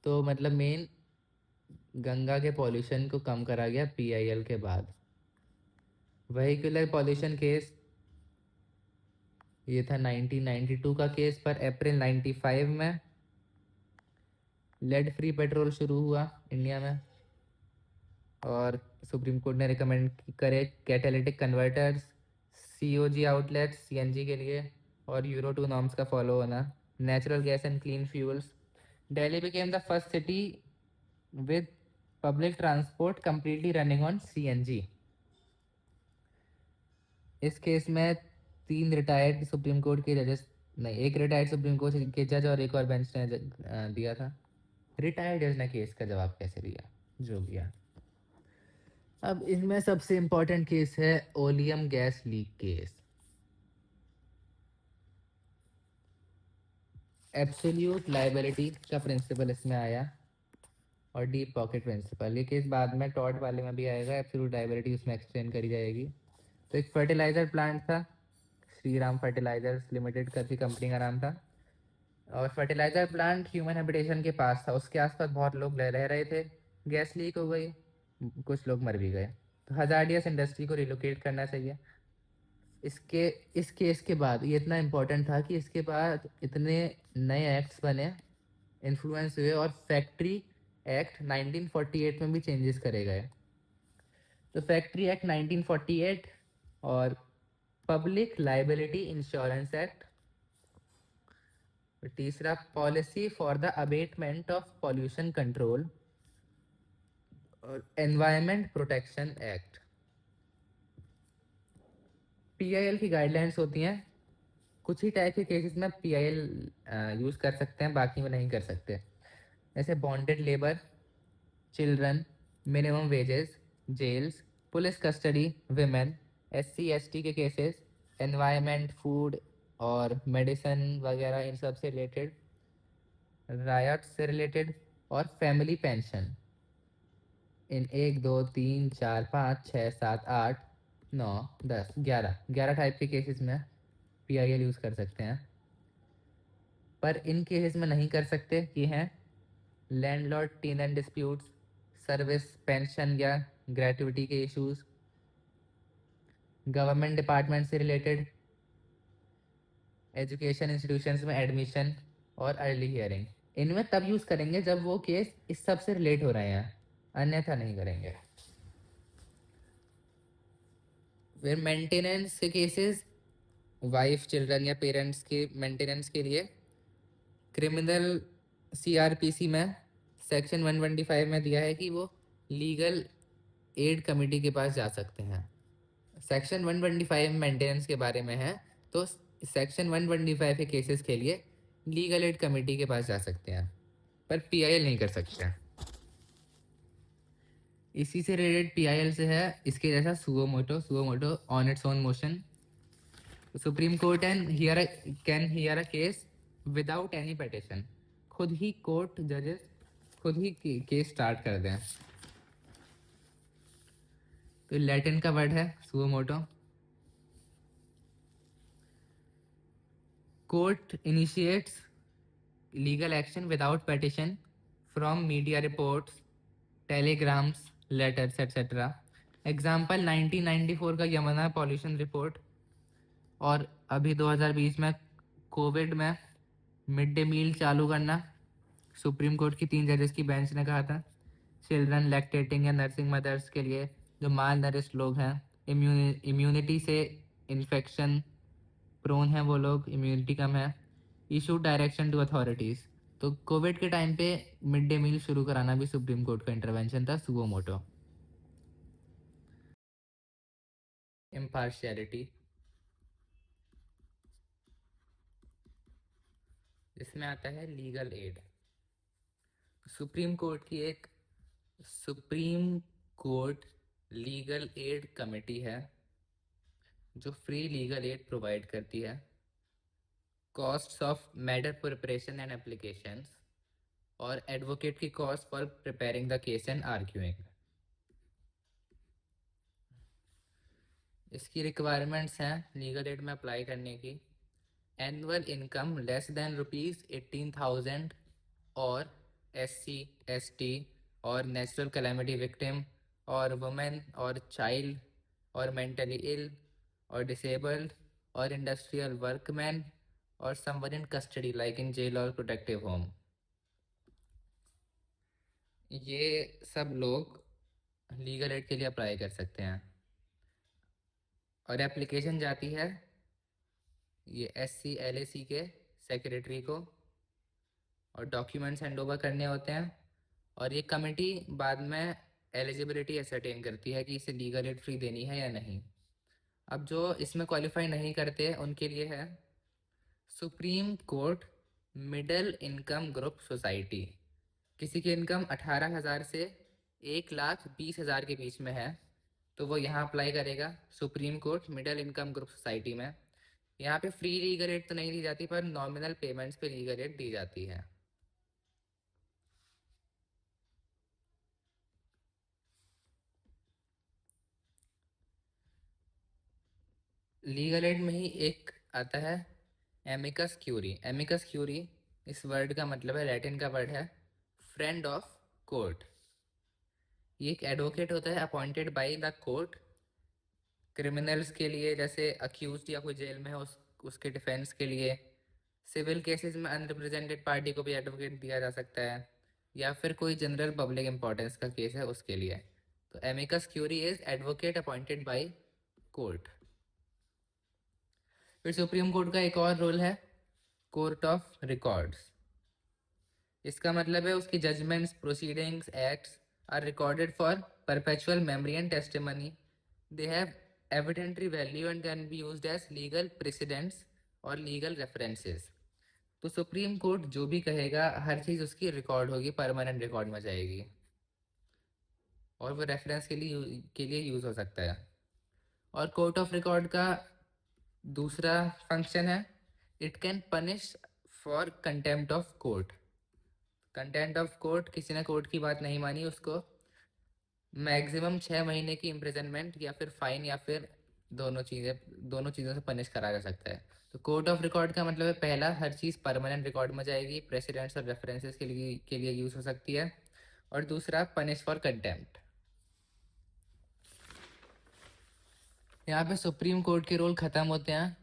तो मतलब main Ganga के पॉल्यूशन को कम करा गया पीआईएल के बाद। वहीकुलर पॉल्यूशन केस, ये था 1992 का केस, पर अप्रैल 95 में लेड फ्री पेट्रोल शुरू हुआ इंडिया में, और सुप्रीम कोर्ट ने रिकमेंड करे catalytic converters, COG outlets CNG के लिए, और यूरो 2 नॉर्म्स का फॉलो होना, natural gas and clean fuels. Delhi became the first city with public transport completely running on CNG। इस केस में 3 रिटायर्ड सुप्रीम कोर्ट के जजेस, नहीं, एक रिटायर्ड सुप्रीम कोर्ट के जज और एक और बेंच ने दिया था। रिटायर्ड जज ने केस का जवाब कैसे दिया, जो दिया। अब इनमें सबसे इम्पोर्टेंट केस है oleum gas leak case. Absolute liability का प्रिंसिपल इसमें आया और डीप पॉकेट प्रिंसिपल। ये केस बाद में टॉर्ट वाले में भी आएगा, एब्सोल्यूट लाइबिलिटी उसमें एक्सटेंड करी जाएगी। तो एक फर्टिलाइजर प्लांट था, श्रीराम फर्टिलाइजर्स लिमिटेड करके कंपनी का नाम था, और फर्टिलाइजर प्लांट ह्यूमन हैबिटेशन के पास था। उसके आसपास बहुत लोग रह रहे थे, गैस लीक हो गई, कुछ लोग मर भी गए। तो हजार्डियस इंडस्ट्री को रिलोकेट करना चाहिए। इसके इस केस के बाद ये इतना इम्पोर्टेंट था कि इसके बाद इतने नए एक्ट्स बने, इन्फ्लुएंस हुए, और फैक्ट्री एक्ट 1948 में भी चेंजेस करे गए। तो फैक्ट्री एक्ट 1948 और पब्लिक लाइबिलिटी इंश्योरेंस एक्ट, तीसरा policy for the abatement of pollution control और एनवायरमेंट प्रोटेक्शन एक्ट। पीआईएल की गाइडलाइंस होती हैं, कुछ ही टाइप के केसेस में पीआईएल यूज़ कर सकते हैं, बाकी में नहीं कर सकते। जैसे bonded labour, children, minimum wages, jails, police custody, women, SC ST के केसेस, एनवायरनमेंट, फूड और मेडिसिन वगैरह, इन सब से रिलेटेड, रायट से रिलेटेड, और फैमिली पेंशन। इन 1 2 3 4 5 6 7 8 9 10 11 टाइप के केसेस में पीआईएल यूज़ कर सकते हैं। पर इन केसेस में नहीं कर सकते कि हैं landlord tenant disputes, service pension या ग्रेट्युटी के इश्यूज, गवर्नमेंट डिपार्टमेंट से रिलेटेड, एजुकेशन इंस्टीट्यूशंस में एडमिशन, और अर्ली हियरिंग। इनमें तब यूज़ करेंगे जब वो केस इस सब से रिलेट हो रहे हैं, अन्यथा नहीं करेंगे। फिर मेंटेनेंस के केसेस, वाइफ, चिल्ड्रन या पेरेंट्स के मेंटेनेंस के लिए क्रिमिनल सीआरपीसी में सेक्शन 125 में दिया है कि वो लीगल एड कमेटी के पास जा सकते हैं। सेक्शन 125 मेंटेनेंस के बारे में है, तो सेक्शन 125 के केसेस के लिए लीगल एड कमेटी के पास जा सकते हैं, पर पीआईएल नहीं कर सकते हैं। इसी से रिलेटेड पीआईएल से है इसके जैसा suo motu on its own motion. Supreme court can hear a case without any petition. खुद ही कोर्ट जजेस खुद ही केस स्टार्ट कर दें। तो लैटिन का वर्ड है suo motu. Court initiates legal action without petition from media reports, telegrams, letters etcetera. Example 1994 का Yamuna pollution report, और अभी 2020 में कोविड में मिड डे मील चालू करना। सुप्रीम कोर्ट की 3 जजेस की बेंच ने कहा था चिल्ड्रन लैक्टेटिंग या नर्सिंग मदर्स के लिए, जो माल नरिश लोग हैं, इम्यूनिटी से इन्फेक्शन प्रोन है, वो लोग इम्यूनिटी कम है, इशू डायरेक्शन टू अथॉरिटीज़। तो कोविड के टाइम पे मिड डे मील शुरू कराना भी सुप्रीम कोर्ट का इंटरवेंशन था, सुओ मोटो। इम्पार्शियलिटी, इसमें आता है लीगल एड। सुप्रीम कोर्ट की एक supreme court legal aid committee है जो फ्री लीगल एड प्रोवाइड करती है। Costs of matter preparation and applications, और एडवोकेट की cost for preparing the case and arguing. इसकी रिक्वायरमेंट्स हैं लीगल एड में अप्लाई करने की। एनुअल इनकम लेस देन ₹18,000, और SC ST और नेचुरल कैलेमिटी विक्टिम, और वुमेन और चाइल्ड, और मेंटली इल और डिसेबल्ड, और इंडस्ट्रियल वर्कमैन, और someone in custody like in jail और प्रोटेक्टिव होम। ये सब लोग लीगल एड के लिए अप्लाई कर सकते हैं, और एप्लीकेशन जाती है ये SC LAC के सेक्रेटरी को, और डॉक्यूमेंट्स हैंड ओवर करने होते हैं, और ये कमेटी बाद में एलिजिबिलिटी असरटेन करती है कि इसे लीगल एड फ्री देनी है या नहीं। अब जो इसमें क्वालिफाई नहीं करते उनके लिए है supreme court middle income group society. किसी की इनकम 18,000 से 1,20,000 के बीच में है तो वो यहाँ अप्लाई करेगा supreme court middle income group society में। यहाँ पे फ्री लीगल एड तो नहीं दी जाती, पर नॉमिनल पेमेंट्स पे लीगल एड दी जाती है। लीगल एड में ही एक आता है एमिकस क्यूरी। एमिकस क्यूरी, इस वर्ड का मतलब है, लैटिन का वर्ड है फ्रेंड ऑफ कोर्ट। ये एक एडवोकेट होता है appointed by the court criminals के लिए, जैसे अक्यूज्ड या कोई जेल में है उसके डिफेंस के लिए। सिविल केसेस में अनरिप्रेजेंटेड पार्टी को भी एडवोकेट दिया जा सकता है, या फिर कोई जनरल पब्लिक इंपॉर्टेंस का केस है उसके लिए। तो amicus curiae is advocate appointed by court. फिर सुप्रीम कोर्ट का एक और रोल है कोर्ट ऑफ रिकॉर्ड्स। इसका मतलब है उसकी judgments, proceedings, acts are recorded for perpetual memory and testimony. They have evidentiary value and can be used as legal precedents और लीगल रेफरेंसेस। तो सुप्रीम कोर्ट जो भी कहेगा हर चीज़ उसकी रिकॉर्ड होगी, परमानेंट रिकॉर्ड में जाएगी, और वो रेफरेंस के लिए यूज़ हो सकता है। और कोर्ट ऑफ रिकॉर्ड का दूसरा फंक्शन है it can punish for contempt of court. Contempt of court, किसी ने कोर्ट की बात नहीं मानी, उसको मैक्सिमम 6 महीने की इम्प्रिजनमेंट या फिर फाइन या फिर दोनों चीज़ों से पनिश करा जा सकता है। तो कोर्ट ऑफ रिकॉर्ड का मतलब है पहला, हर चीज़ परमानेंट रिकॉर्ड में जाएगी, प्रेसिडेंट्स और रेफरेंसेस के लिए यूज़ हो सकती है। और दूसरा, पनिश फॉर कंटेम्प्ट। यहाँ पे सुप्रीम कोर्ट के रोल ख़त्म होते हैं।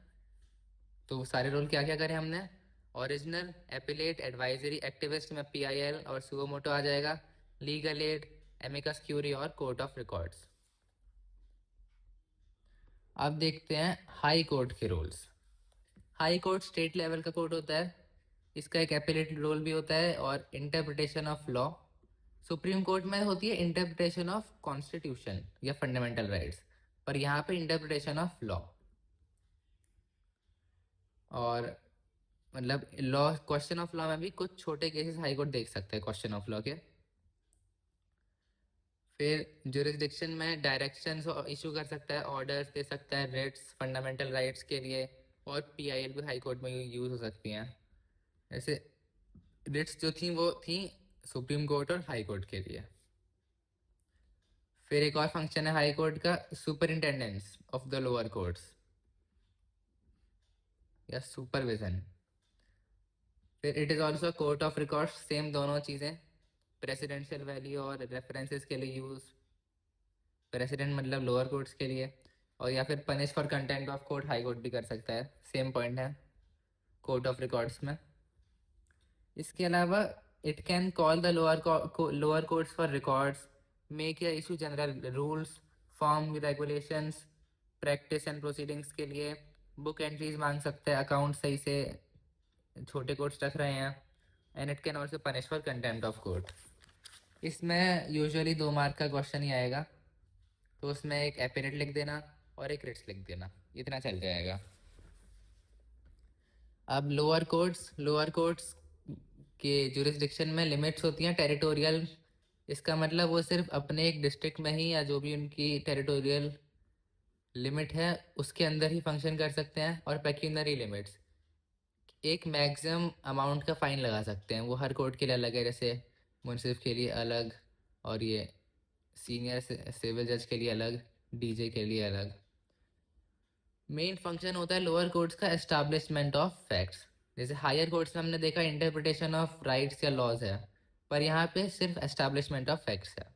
तो सारे रोल क्या क्या करें हमने? ओरिजिनल, एपिलेट, एडवाइजरी, एक्टिविस्ट में पीआईएल और सुओमोटो आ जाएगा, लीगल एड, एमिकस क्यूरी और कोर्ट ऑफ रिकॉर्ड्स। अब देखते हैं हाई कोर्ट के roles. High court state level का कोर्ट होता है, इसका एक एपिलेट रोल भी होता है और interpretation of law. Supreme court में होती है इंटरप्रिटेशन ऑफ कॉन्स्टिट्यूशन या फंडामेंटल राइट्स, पर यहाँ पे इंटरप्रिटेशन ऑफ लॉ। और मतलब लॉ, क्वेश्चन ऑफ लॉ में भी कुछ छोटे केसेस हाई कोर्ट देख सकते हैं क्वेश्चन ऑफ लॉ के। फिर जुरिस्डिक्शन में डायरेक्शंस इशू कर सकता है, ऑर्डर्स दे सकता है रिट्स, फंडामेंटल राइट्स के लिए। और पीआईएल भी हाई कोर्ट में यूज़ हो सकती हैं। ऐसे रिट्स जो थी वो थी सुप्रीम कोर्ट और हाई कोर्ट के लिए। फिर एक और फंक्शन है हाई कोर्ट का, सुपरिंटेंडेंस ऑफ द लोअर कोर्ट्स या सुपरविजन। फिर it is also court of records, same दोनों चीज़ें, प्रेसिडेंशियल वैल्यू और रेफरेंसेस के लिए यूज़। प्रेसिडेंट मतलब लोअर कोर्ट्स के लिए, और या फिर punish for content of court high court भी कर सकता है, सेम पॉइंट है कोर्ट ऑफ रिकॉर्ड्स में। इसके अलावा it can call the lower courts for records, make या issue general rules, form regulations, practice and proceedings के लिए। बुक एंट्रीज मांग सकते हैं, अकाउंट सही से छोटे कोर्ट्स रख रहे हैं। And it can also punish for contempt of court. इसमें यूजुअली 2 मार्क का क्वेश्चन ही आएगा, तो उसमें एक एपिनेट लिख देना और एक रिट्स लिख देना, इतना चल जाएगा। अब लोअर कोर्ट्स के जुरिस्डिक्शन में लिमिट्स होती हैं टेरिटोरियल। इसका मतलब वो सिर्फ अपने एक डिस्ट्रिक्ट में ही या जो भी उनकी टेरिटोरियल लिमिट है उसके अंदर ही फंक्शन कर सकते हैं। और पेक्यूनरी लिमिट्स, एक मैक्सिमम अमाउंट का फ़ाइन लगा सकते हैं, वो हर कोर्ट के लिए अलग है, जैसे मुंसिफ के लिए अलग, और ये सीनियर सिविल जज के लिए अलग, डीजे के लिए अलग। मेन फंक्शन होता है लोअर कोर्ट्स का एस्टैब्लिशमेंट ऑफ फैक्ट्स। जैसे हायर कोर्ट्स में हमने देखा इंटरप्रिटेशन ऑफ राइट्स या लॉज है, पर यहाँ पे सिर्फ एस्टैब्लिशमेंट ऑफ फैक्ट्स है।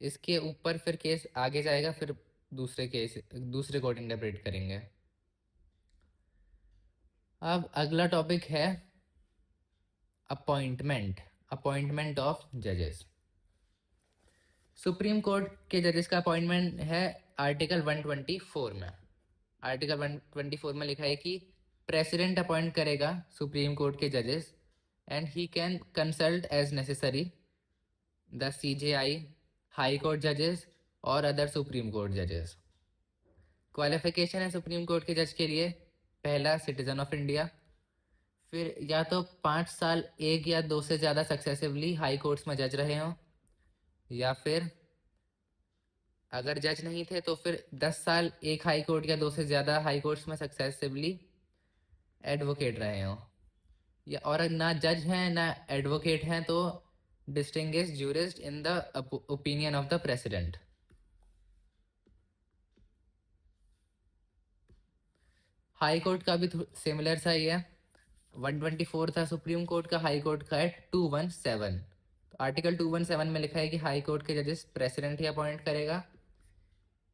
इसके ऊपर फिर केस आगे जाएगा, फिर दूसरे कोर्ट इंटरप्रेट करेंगे। अब अगला टॉपिक है अपॉइंटमेंट ऑफ जजेस। सुप्रीम कोर्ट के जजेस का अपॉइंटमेंट है आर्टिकल 124 में। आर्टिकल 124 में लिखा है कि प्रेसिडेंट अपॉइंट करेगा सुप्रीम कोर्ट के जजेस, and he can consult as necessary the CJI, high court जजेस और अदर सुप्रीम कोर्ट जजेस। क्वालिफिकेशन है सुप्रीम कोर्ट के जज के लिए, पहला सिटीजन ऑफ इंडिया, फिर या तो 5 साल एक या 2 से ज़्यादा सक्सेसिवली हाई कोर्ट्स में जज रहे हों, या फिर अगर जज नहीं थे तो फिर 10 साल एक हाई कोर्ट या 2 से ज़्यादा हाई कोर्ट्स में सक्सेसिवली एडवोकेट रहे हो, या और ना जज हैं ना एडवोकेट हैं तो distinguish jurist in the opinion of the president. High court का भी सिमिलर सा ही है। 124 था सुप्रीम कोर्ट का, हाई कोर्ट का है 217। तो आर्टिकल 217 में लिखा है कि हाई कोर्ट के जजेस प्रेसिडेंट ही अपॉइंट करेगा,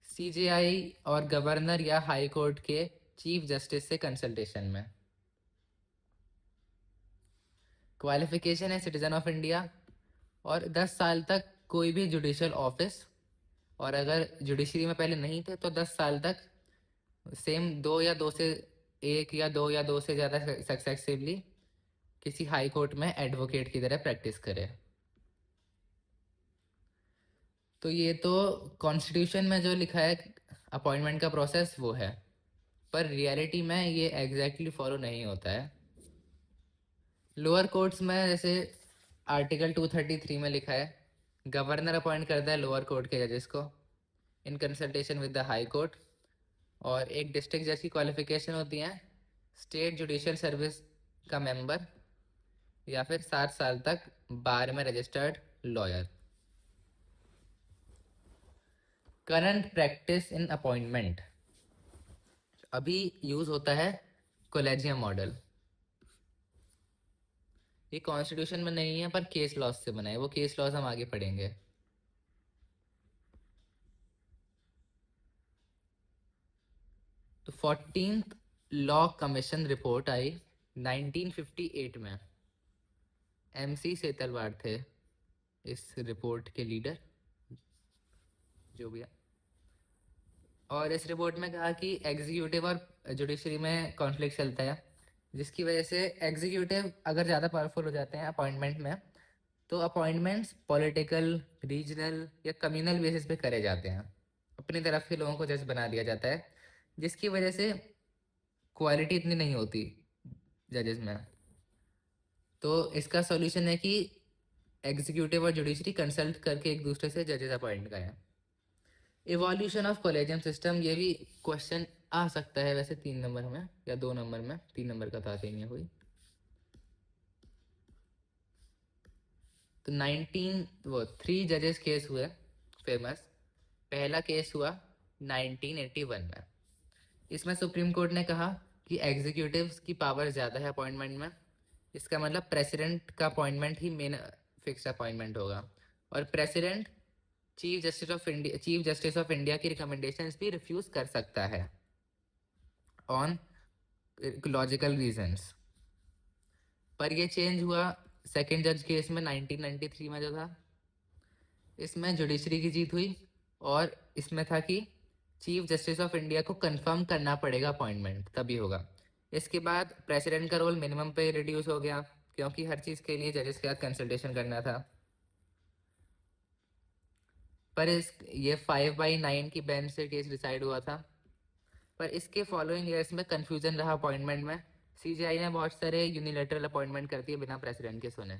सीजेआई और गवर्नर या हाई कोर्ट के चीफ जस्टिस से कंसल्टेशन में। क्वालिफिकेशन है सिटीजन ऑफ इंडिया और 10 साल तक कोई भी जुडिशियल ऑफिस, और अगर जुडिशरी में पहले नहीं थे तो 10 साल तक सेम एक या दो से ज़्यादा सक्सेसिवली किसी हाई कोर्ट में एडवोकेट की तरह प्रैक्टिस करे। तो ये तो कॉन्स्टिट्यूशन में जो लिखा है अपॉइंटमेंट का प्रोसेस वो है, पर रियलिटी में ये एग्जैक्टली फॉलो नहीं होता है। लोअर कोर्ट्स में जैसे आर्टिकल 233 में लिखा है गवर्नर अपॉइंट करता है लोअर कोर्ट के जजेस को in consultation with the high court, और एक डिस्ट्रिक्ट जज की क्वालिफिकेशन होती है स्टेट जुडिशियल सर्विस का मेंबर या फिर 7 साल तक बार में registered lawyer. Current practice in appointment अभी यूज होता है कोलेजियम मॉडल। ये कॉन्स्टिट्यूशन में नहीं है पर केस लॉज से बना है, वो केस लॉज हम आगे पढ़ेंगे। तो 14th लॉ कमीशन रिपोर्ट आई 1958 में। MC सेतलवाड़ थे इस रिपोर्ट के लीडर, जो भी है। और इस रिपोर्ट में कहा कि एग्जीक्यूटिव और जुडिशरी में कॉन्फ्लिक्ट चलता है, जिसकी वजह से एग्जीक्यूटिव अगर ज़्यादा पावरफुल हो जाते हैं अपॉइंटमेंट में तो अपॉइंटमेंट्स पॉलिटिकल, रीजनल या कम्युनल बेसिस पे करे जाते हैं, अपनी तरफ के लोगों को जज बना दिया जाता है, जिसकी वजह से क्वालिटी इतनी नहीं होती जजेस में। तो इसका सॉल्यूशन है कि एग्जीक्यूटिव और जुडिशरी कंसल्ट करके एक दूसरे से जजेस अपॉइंट करें। इवोल्यूशन ऑफ कॉलेजियम सिस्टम, ये भी क्वेश्चन आ सकता है वैसे 3 नंबर में या 2 नंबर में, 3 नंबर का था नहीं है कोई। तो 3 जजेस केस हुए फेमस। पहला केस हुआ 1981 में। इसमें सुप्रीम कोर्ट ने कहा कि एग्जीक्यूटिव्स की पावर ज़्यादा है अपॉइंटमेंट में, इसका मतलब प्रेसिडेंट का अपॉइंटमेंट ही मेन फिक्स अपॉइंटमेंट होगा, और president chief justice of India की रिकमेंडेशंस भी रिफ्यूज कर सकता है ऑन लॉजिकल रीजंस। पर ये चेंज हुआ सेकंड जज केस में 1993 में जो था। इसमें जुडिशरी की जीत हुई और इसमें था कि चीफ जस्टिस ऑफ इंडिया को कंफर्म करना पड़ेगा अपॉइंटमेंट तभी होगा। इसके बाद प्रेसिडेंट का रोल मिनिमम पे रिड्यूस हो गया क्योंकि हर चीज़ के लिए जजेस के साथ कंसल्टेशन करना था। पर ये 5/9 की बेंच से केस डिसाइड हुआ था। पर इसके फॉलोइंग ईयर्स में कंफ्यूजन रहा अपॉइंटमेंट में। CJI ने बहुत सारे यूनिलेटरल अपॉइंटमेंट करती है बिना प्रेसिडेंट के सुने,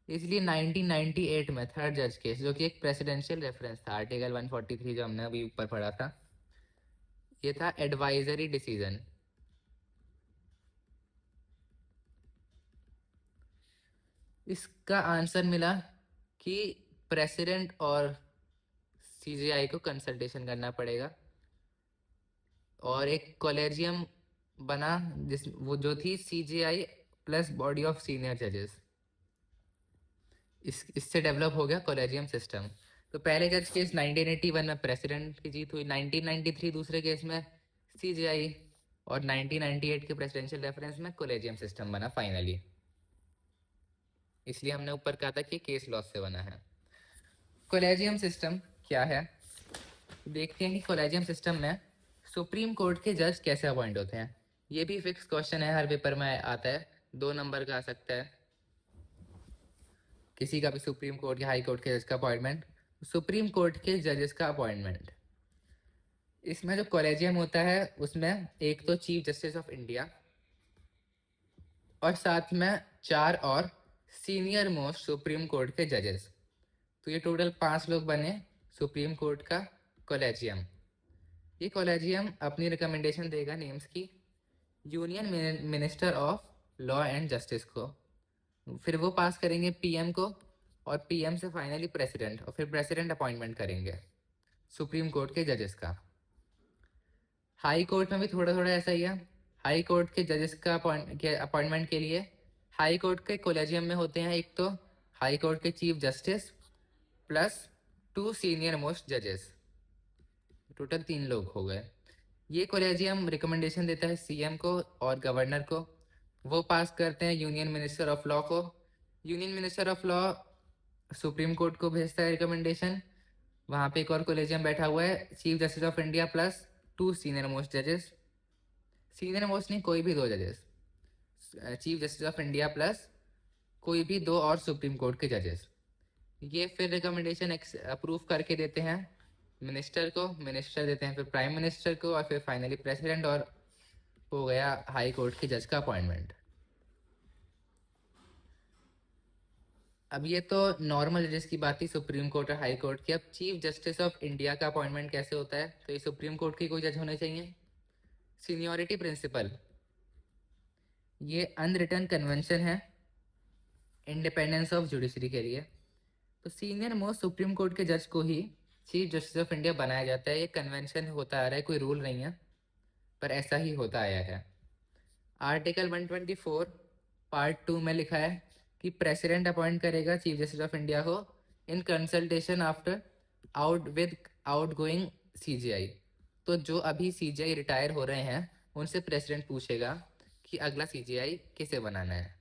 इसलिए 1998 में थर्ड जज केस, जो कि एक प्रेसिडेंशियल रेफरेंस था, आर्टिकल 143 जो हमने अभी ऊपर पढ़ा था, ये था एडवाइजरी डिसीजन। इसका आंसर मिला कि प्रेसिडेंट और CJI को कंसल्टेशन करना पड़ेगा, और एक कॉलेजियम बना वो जो थी CJI plus body of senior जजेस। इससे डेवलप हो गया कॉलेजियम सिस्टम। तो पहले जज केस 1981 में प्रेसिडेंट की जीत हुई, 1993 दूसरे केस में CJI, और 1998 के प्रेसिडेंशियल रेफरेंस में कॉलेजियम सिस्टम बना फाइनली। इसलिए हमने ऊपर कहा था कि केस लॉ से बना है। कॉलेजियम सिस्टम क्या है देखते हैं कि कॉलेजियम सिस्टम में सुप्रीम कोर्ट के जज कैसे अपॉइंट होते हैं। ये भी फिक्स क्वेश्चन है, हर पेपर में आता है, 2 नंबर का आ सकता है। किसी का भी सुप्रीम कोर्ट या हाई कोर्ट के जज का अपॉइंटमेंट, सुप्रीम कोर्ट के जजेस का अपॉइंटमेंट। इसमें जो कॉलेजियम होता है उसमें एक तो चीफ जस्टिस ऑफ इंडिया और साथ में 4 और सीनियर मोस्ट सुप्रीम कोर्ट के जजेस। तो ये टोटल 5 लोग बने सुप्रीम कोर्ट का कॉलेजियम। ये कॉलेजियम अपनी रिकमेंडेशन देगा नेम्स की union minister of law and justice को, फिर वो पास करेंगे पीएम को, और पीएम से फाइनली प्रेसिडेंट, और फिर प्रेसिडेंट अपॉइंटमेंट करेंगे सुप्रीम कोर्ट के जजेस का। हाई कोर्ट में भी थोड़ा थोड़ा ऐसा ही है। हाई कोर्ट के जजेस का अपॉइंटमेंट के लिए हाई कोर्ट के कॉलेजियम में होते हैं एक तो हाई कोर्ट के chief justice plus 2 senior most जजेस, टोटल 3 लोग हो गए। ये कॉलेजियम रिकमेंडेशन देता है सीएम को और गवर्नर को, वो पास करते हैं यूनियन मिनिस्टर ऑफ लॉ को। Union minister of law supreme court को भेजता है रिकमेंडेशन, वहाँ पे एक और कॉलेजियम बैठा हुआ है chief justice of India plus 2 senior most जजेस, सीनियर मोस्ट नहीं कोई भी 2 जजेस, chief justice of India plus कोई भी 2 और सुप्रीम कोर्ट के जजेस। ये फिर रिकमेंडेशन अप्रूव करके देते हैं मिनिस्टर को, मिनिस्टर देते हैं फिर प्राइम मिनिस्टर को, और फिर फाइनली प्रेसिडेंट, और हो गया हाई कोर्ट के जज का अपॉइंटमेंट। अब ये तो नॉर्मल जजेस की बात थी सुप्रीम कोर्ट और हाई कोर्ट की। अब चीफ जस्टिस ऑफ इंडिया का अपॉइंटमेंट कैसे होता है, तो ये सुप्रीम कोर्ट के कोई जज होने चाहिए। सीनियरिटी प्रिंसिपल ये अनरिटन कन्वेंशन है इंडिपेंडेंस ऑफ जुडिशरी के लिए, तो सीनियर मोस्ट सुप्रीम कोर्ट के जज को ही चीफ जस्टिस ऑफ इंडिया बनाया जाता है। ये कन्वेंशन होता आ रहा है, कोई रूल नहीं है, पर ऐसा ही होता आया है। आर्टिकल 124 पार्ट 2 में लिखा है कि प्रेसिडेंट अपॉइंट करेगा चीफ जस्टिस ऑफ इंडिया को in consultation after out going CGI. तो जो अभी सीजीआई रिटायर हो रहे हैं उनसे प्रेसिडेंट पूछेगा कि अगला सीजीआई किसे बनाना है,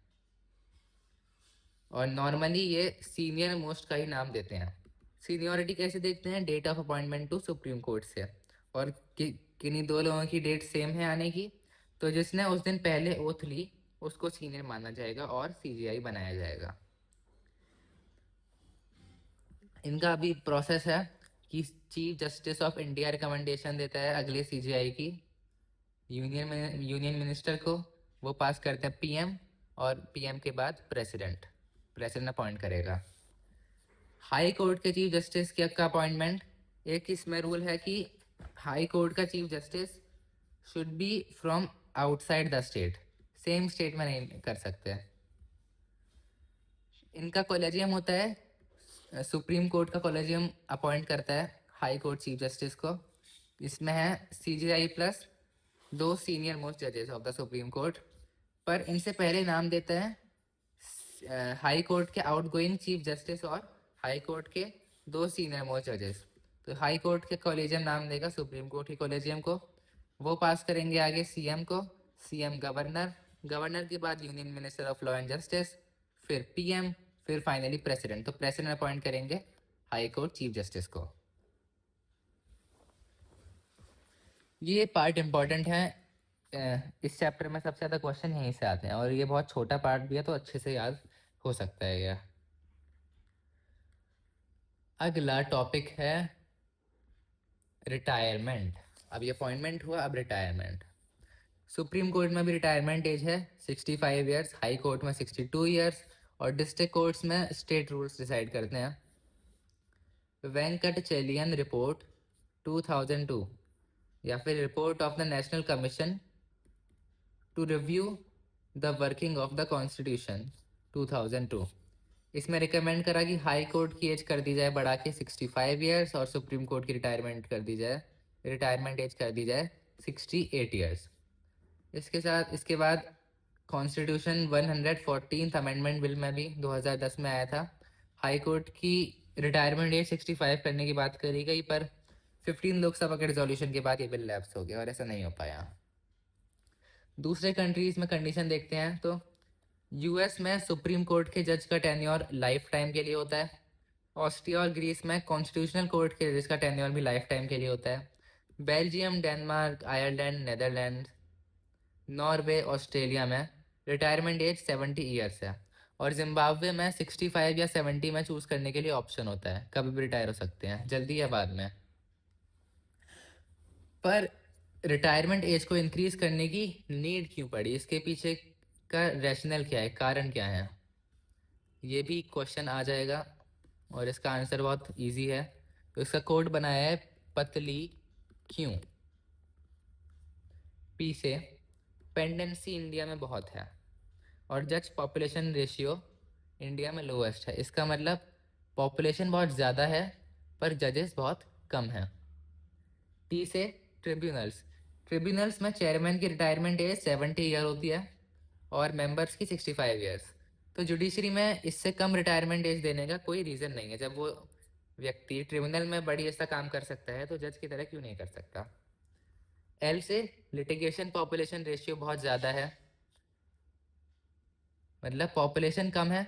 और नॉर्मली ये सीनियर मोस्ट का ही नाम देते हैं। सीनियरिटी कैसे देखते हैं, date of appointment to supreme court से, और किन्हीं 2 लोगों की डेट सेम है आने की, तो जिसने उस दिन पहले ओथ ली उसको सीनियर माना जाएगा और सीजीआई बनाया जाएगा। इनका अभी प्रोसेस है कि chief justice of India recommendation देता है अगले सीजीआई की यूनियन मिनिस्टर को, वो पास करते हैं पीएम, और पीएम के बाद प्रेसिडेंट अपॉइंट करेगा। हाई कोर्ट के चीफ जस्टिस का अपॉइंटमेंट, एक इसमें रूल है कि हाई कोर्ट का chief justice should be from outside the state, same state में नहीं कर सकते। इनका कॉलेजियम होता है सुप्रीम कोर्ट का कॉलेजियम अपॉइंट करता है हाई कोर्ट चीफ जस्टिस को, इसमें है सीजीआई प्लस 2 सीनियर मोस्ट जजेस ऑफ द सुप्रीम कोर्ट, पर इनसे पहले नाम देता है हाई कोर्ट के आउटगोइंग चीफ जस्टिस और हाई कोर्ट के 2 सीनियर मोस्ट जजेस। तो हाई कोर्ट के कॉलेजियम नाम देगा सुप्रीम कोर्ट के कॉलेजियम को, वो पास करेंगे आगे सीएम को, सीएम गवर्नर के बाद union minister of law and justice, फिर पीएम, फिर फाइनली प्रेसिडेंट। तो प्रेसिडेंट अपॉइंट करेंगे हाई कोर्ट चीफ जस्टिस को। ये पार्ट इम्पॉर्टेंट है, इस चैप्टर में सबसे ज़्यादा क्वेश्चन यहीं से आते हैं, और ये बहुत छोटा पार्ट भी है तो अच्छे से याद हो सकता है यह। अगला टॉपिक है रिटायरमेंट। अब ये अपॉइंटमेंट हुआ, अब रिटायरमेंट। सुप्रीम कोर्ट में भी रिटायरमेंट एज है 65 ईयर्स, हाई कोर्ट में 62 ईयर्स, और डिस्ट्रिक्ट कोर्ट्स में स्टेट रूल्स डिसाइड करते हैं। वेंकटचेलियन रिपोर्ट 2002, या फिर report of the national commission to review the working of the constitution 2002, इसमें रिकमेंड करा कि हाई कोर्ट की एज कर दी जाए बढ़ा के 65 ईयर्स, और सुप्रीम कोर्ट की रिटायरमेंट एज कर दी जाए 68 ईयर्स। इसके बाद कॉन्स्टिट्यूशन 114th अमेंडमेंट बिल में भी 2010 में आया था, हाई कोर्ट की रिटायरमेंट एज 65 करने की बात करी गई, पर 15 लोकसभा के रिजोल्यूशन के बाद ये बिल लैप्स हो गया और ऐसा नहीं हो पाया। दूसरे कंट्रीज में कंडीशन देखते हैं, तो यूएस में सुप्रीम कोर्ट के जज का टेन्योर लाइफ टाइम के लिए होता है। ऑस्ट्रिया और ग्रीस में कॉन्स्टिट्यूशनल कोर्ट के जज का टेन्योर भी लाइफ टाइम के लिए होता है। Belgium, Denmark, Ireland, Netherland, Norway, Australia में रिटायरमेंट एज 70 ईयर्स है, और जिम्बाब्वे में 65 या 70 में चूज करने के लिए ऑप्शन होता है, कभी भी रिटायर हो सकते हैं, जल्दी या बाद में। पर रिटायरमेंट एज को इंक्रीज करने की नीड क्यों पड़ी, इसके पीछे का रैशनल क्या है, कारण क्या है, ये भी क्वेश्चन आ जाएगा, और इसका आंसर बहुत इजी है। तो इसका कोड बनाया है पतली क्यों? पी से पेंडेंसी इंडिया में बहुत है और जज पॉपुलेशन रेशियो इंडिया में लोएस्ट है। इसका मतलब पॉपुलेशन बहुत ज़्यादा है पर जजेस बहुत कम हैं। टी से ट्रिब्यूनल्स। ट्रिब्यूनल्स में चेयरमैन की रिटायरमेंट एज 70 ईयर होती है और मेंबर्स की 65 ईयर्स। तो जुडिशरी में इससे कम रिटायरमेंट एज देने का कोई रीज़न नहीं है। जब वो व्यक्ति ट्रिब्यूनल में बड़ी ऐसा काम कर सकता है तो जज की तरह क्यों नहीं कर सकता। एल से लिटिगेशन पॉपुलेशन रेशियो बहुत ज़्यादा है, मतलब पॉपुलेशन कम है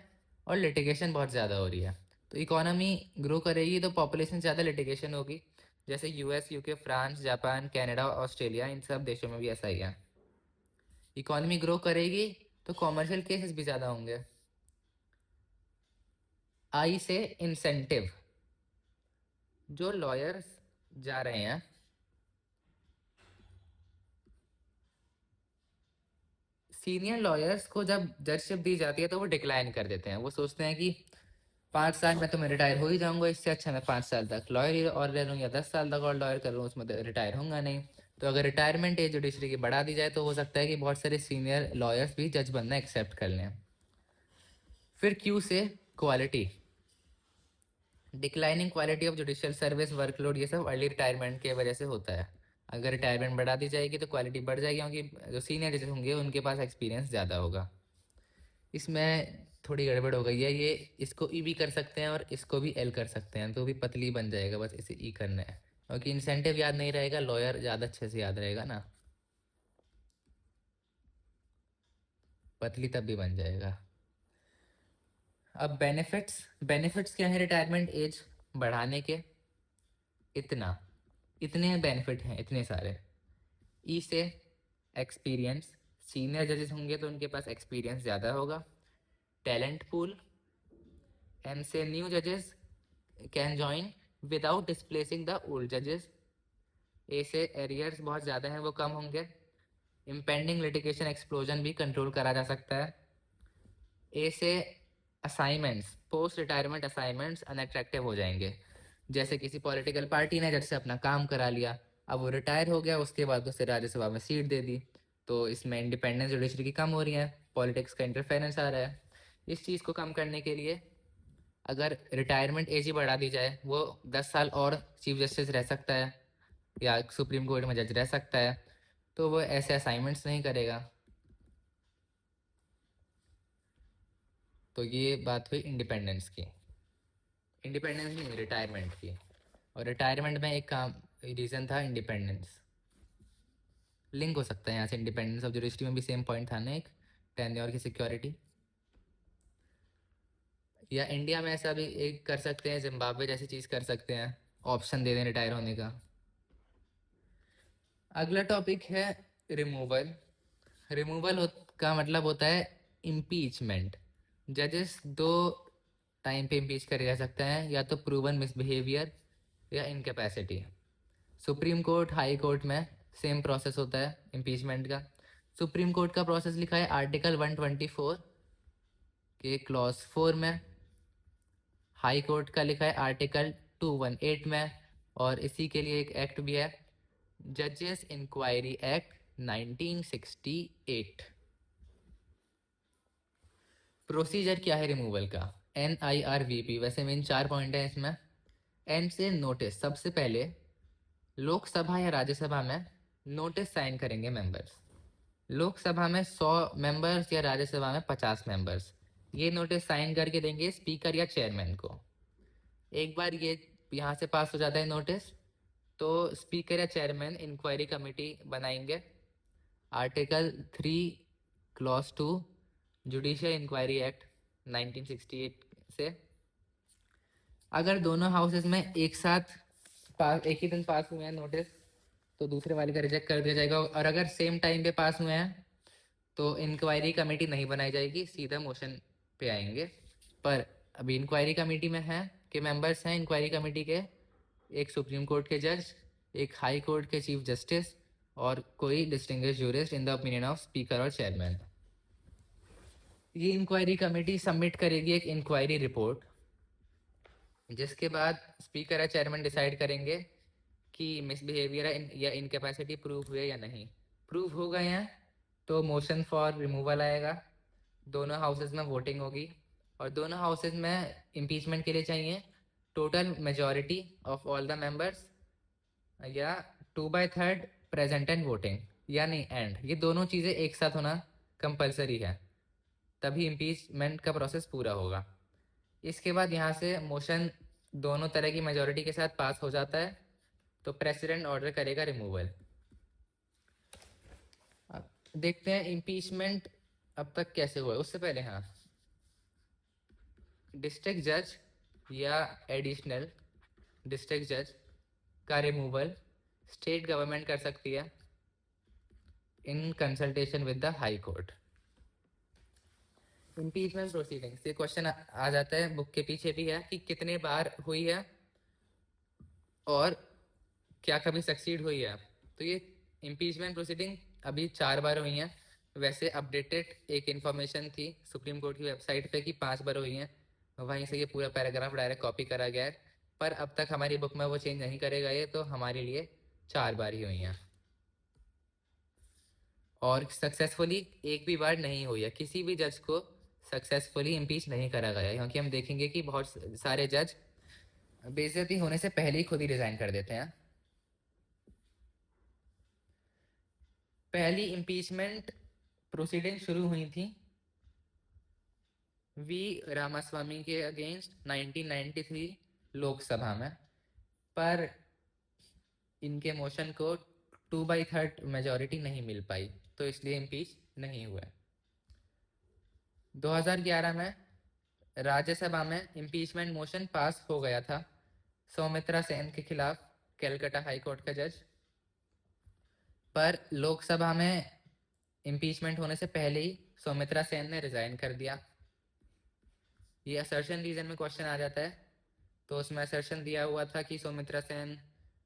और लिटिगेशन बहुत ज़्यादा हो रही है। तो इकोनॉमी ग्रो करेगी तो पॉपुलेशन ज़्यादा, लिटिगेशन होगी। जैसे US, UK, France, Japan, Canada, Australia, इन सब देशों में भी ऐसा ही है। इकोनॉमी ग्रो करेगी तो कॉमर्शियल केसेस भी ज़्यादा होंगे। आई से इंसेंटिव। जो लॉयर्स जा रहे हैं, सीनियर लॉयर्स को जब जजशिप दी जाती है तो वो डिक्लाइन कर देते हैं। वो सोचते हैं कि 5 साल में तो मैं रिटायर हो ही जाऊंगा, इससे अच्छा मैं 5 साल तक लॉयर और रह लूँ या 10 साल तक और लॉयर कर लूँ, उसमें तो रिटायर होऊंगा नहीं। तो अगर रिटायरमेंट एज जुडिशरी की बढ़ा दी जाए तो हो सकता है कि बहुत सारे सीनियर लॉयर्स भी जज बनना एक्सेप्ट कर लें। फिर क्यू से quality. Declining quality of judicial service, workload, ये सब अर्ली रिटायरमेंट की वजह से होता है। अगर रिटायरमेंट बढ़ा दी जाएगी तो क्वालिटी बढ़ जाएगी क्योंकि जो सीनियर जजेस होंगे उनके पास एक्सपीरियंस ज़्यादा होगा। इसमें थोड़ी गड़बड़ हो गई है, ये इसको ई भी कर सकते हैं और इसको भी एल कर सकते हैं तो भी पतली बन जाएगा, बस इसे ई करना है क्योंकि इंसेंटिव याद नहीं रहेगा, लॉयर ज़्यादा अच्छे से याद रहेगा ना, पतली तब भी बन जाएगा। अब बेनिफिट्स, बेनिफिट्स क्या है रिटायरमेंट एज बढ़ाने के? इतना, इतने बेनिफिट हैं, इतने सारे। ई से एक्सपीरियंस, सीनियर जजेस होंगे तो उनके पास एक्सपीरियंस ज़्यादा होगा। Talent pool. एम से न्यू जजेस can join without displacing the old जजेस। ए से एरियर्स बहुत ज़्यादा हैं, वो कम होंगे। इम्पेंडिंग लिटिगेशन एक्सप्लोजन भी कंट्रोल करा जा सकता है। ए से assignments, post retirement assignments unattractive हो जाएंगे। जैसे किसी पॉलिटिकल पार्टी ने जज से अपना काम करा लिया, अब वो रिटायर हो गया, उसके बाद उसे राज्यसभा में सीट दे दी, तो इसमें इंडिपेंडेंस जुडिशरी की कम हो रही है, पॉलिटिक्स का इंटरफेरेंस आ रहा है। इस चीज़ को कम करने के लिए अगर रिटायरमेंट एज ही बढ़ा दी जाए, वो 10 साल और चीफ जस्टिस रह सकता है या सुप्रीम कोर्ट में जज रह सकता है, तो वो ऐसे असाइनमेंट्स नहीं करेगा। तो ये बात हुई इंडिपेंडेंस की, इंडिपेंडेंस नहीं, रिटायरमेंट की। और रिटायरमेंट में एक काम रीज़न था इंडिपेंडेंस, लिंक हो सकता है यहाँ से, इंडिपेंडेंस ऑफ जुडिशरी में भी सेम पॉइंट था ना, एक टेन्योर की सिक्योरिटी। या इंडिया में ऐसा भी एक कर सकते हैं, जिम्बाब्वे जैसी चीज़ कर सकते हैं, ऑप्शन दे दें रिटायर होने का। अगला टॉपिक है रिमूवल। रिमूवल का मतलब होता है इम्पीचमेंट। जजेस दो टाइम पे इम्पीच करे जा सकते हैं, या तो प्रूवन मिसबिहेवियर या incapacity. Supreme court, high court में सेम प्रोसेस होता है इम्पीचमेंट का। सुप्रीम कोर्ट का प्रोसेस लिखा है आर्टिकल 124 के क्लॉज 4 में, हाई कोर्ट का लिखा है आर्टिकल 218 में, और इसी के लिए एक एक्ट भी है, जजेस इंक्वायरी एक्ट 1968। प्रोसीजर क्या है रिमूवल का? NIRVP, वैसे मेन 4 पॉइंट है इसमें। एन से नोटिस, सबसे पहले लोकसभा या राज्यसभा में नोटिस साइन करेंगे मेंबर्स। लोकसभा में 100 मेंबर्स या राज्यसभा में 50 मेंबर्स, ये नोटिस साइन करके देंगे स्पीकर या चेयरमैन को। एक बार ये यहाँ से पास हो जाता है नोटिस, तो स्पीकर या चेयरमैन इंक्वायरी कमेटी बनाएंगे, article 3 clause 2 judicial inquiry act 1968 से। अगर दोनों हाउसेस में एक साथ पास, एक ही दिन पास हुए हैं नोटिस, तो दूसरे वाले का रिजेक्ट कर दिया जाएगा। और अगर सेम टाइम पे पास हुए हैं तो इंक्वायरी कमेटी नहीं बनाई जाएगी, सीधा मोशन पे आएंगे। पर अभी इंक्वायरी कमेटी में है कि मेंबर्स हैं इंक्वायरी कमेटी के, एक सुप्रीम कोर्ट के जज, एक हाई कोर्ट के चीफ जस्टिस और कोई distinguished jurist in the opinion of speaker और चेयरमैन। ये इंक्वायरी कमेटी सबमिट करेगी एक इंक्वायरी रिपोर्ट, जिसके बाद स्पीकर या चेयरमैन डिसाइड करेंगे कि मिसबिहेवियर या इनकैपेसिटी प्रूव हुए या नहीं। प्रूव हो गए हैं तो मोशन फॉर रिमूवल आएगा, दोनों हाउसेज में वोटिंग होगी, और दोनों हाउसेज में इम्पीचमेंट के लिए चाहिए total majority of all the members या 2/3 प्रेजेंट एंड वोटिंग, या नहीं एंड, ये दोनों चीज़ें एक साथ होना कंपलसरी है, तभी इम्पीचमेंट का प्रोसेस पूरा होगा। इसके बाद यहाँ से मोशन दोनों तरह की मेजॉरिटी के साथ पास हो जाता है तो प्रेसिडेंट ऑर्डर करेगा रिमूवल। अब देखते हैं इम्पीचमेंट अब तक कैसे हुआ है। उससे पहले हाँ, डिस्ट्रिक्ट जज या एडिशनल डिस्ट्रिक्ट जज का रिमूवल स्टेट गवर्नमेंट कर सकती है in consultation with the high court. Impeachment proceedings, ये क्वेश्चन आ जाता है, बुक के पीछे भी है कि कितने बार हुई है और क्या कभी सक्सीड हुई है। तो ये इम्पीचमेंट प्रोसीडिंग अभी 4 बार हुई हैं। वैसे अपडेटेड एक इन्फॉर्मेशन थी सुप्रीम कोर्ट की वेबसाइट पे कि 5 बार हुई हैं, वहीं से ये पूरा पैराग्राफ डायरेक्ट कॉपी करा गया है, पर अब तक हमारी बुक में वो चेंज नहीं करेगा ये, तो हमारे लिए 4 बार ही हुई हैं। और सक्सेसफुली एक भी बार नहीं हुई है, किसी भी जज को सक्सेसफुली इम्पीच नहीं करा गया, क्योंकि हम देखेंगे कि बहुत सारे जज बेइज्जती होने से पहले ही खुद ही रिजाइन कर देते हैं। पहली इम्पीचमेंट प्रोसीडिंग शुरू हुई थी वी रामास्वामी के अगेंस्ट 1993 लोकसभा में, पर इनके मोशन को 2/3 मेजॉरिटी नहीं मिल पाई, तो इसलिए इम्पीच नहीं हुआ। 2011 में राज्यसभा में इम्पीचमेंट मोशन पास हो गया था सौमित्रा सेन के खिलाफ, कैलकाटा हाई कोर्ट का जज, पर लोकसभा में इम्पीचमेंट होने से पहले ही सौमित्रा सेन ने रिजाइन कर दिया। ये असर्शन रीजन में क्वेश्चन आ जाता है, तो उसमें असर्शन दिया हुआ था कि सौमित्रा सेन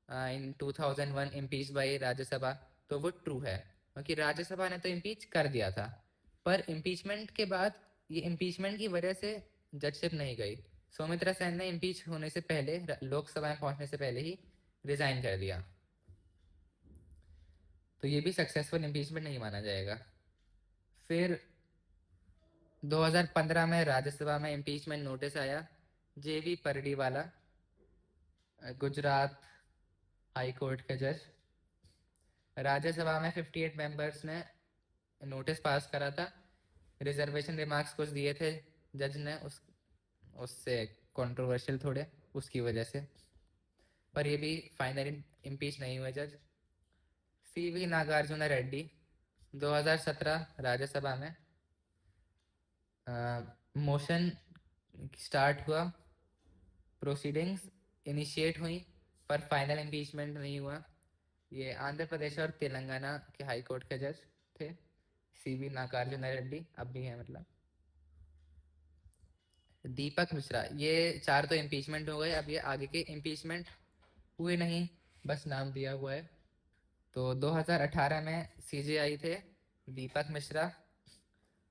इन 2001 इम्पीच बाई राज्यसभा, तो वो ट्रू है क्योंकि राज्यसभा ने तो इम्पीच कर दिया था, पर इम्पीचमेंट के बाद ये इम्पीचमेंट की वजह से जजशिप नहीं गई। सौमित्रा सेन ने इम्पीच होने से पहले, लोकसभा में पहुंचने से पहले ही रिजाइन कर दिया, तो ये भी सक्सेसफुल इम्पीचमेंट नहीं माना जाएगा। फिर 2015 में राज्यसभा में इम्पीचमेंट नोटिस आया जेबी परडीवाला, गुजरात हाई कोर्ट के जज। राज्यसभा में 58 मेंबर्स ने नोटिस पास करा था, रिजर्वेशन रिमार्क्स कुछ दिए थे जज ने, उससे कंट्रोवर्शियल थोड़े, उसकी वजह से, पर ये भी फाइनली इम्पीच नहीं हुए जज। सीवी नागार्जुन रेड्डी 2017 राज्यसभा में मोशन स्टार्ट हुआ, प्रोसीडिंग्स इनिशिएट हुई, पर फाइनल इम्पीचमेंट नहीं हुआ। ये आंध्र प्रदेश और तेलंगाना के हाई कोर्ट के जज थे, सीवी नागार्जुन रेड्डी, अब भी है मतलब। दीपक मिश्रा, ये 4 तो इम्पीचमेंट हो गए, अब ये आगे के इम्पीचमेंट हुए नहीं, बस नाम दिया हुआ है। तो 2018 में सीजेआई थे दीपक मिश्रा।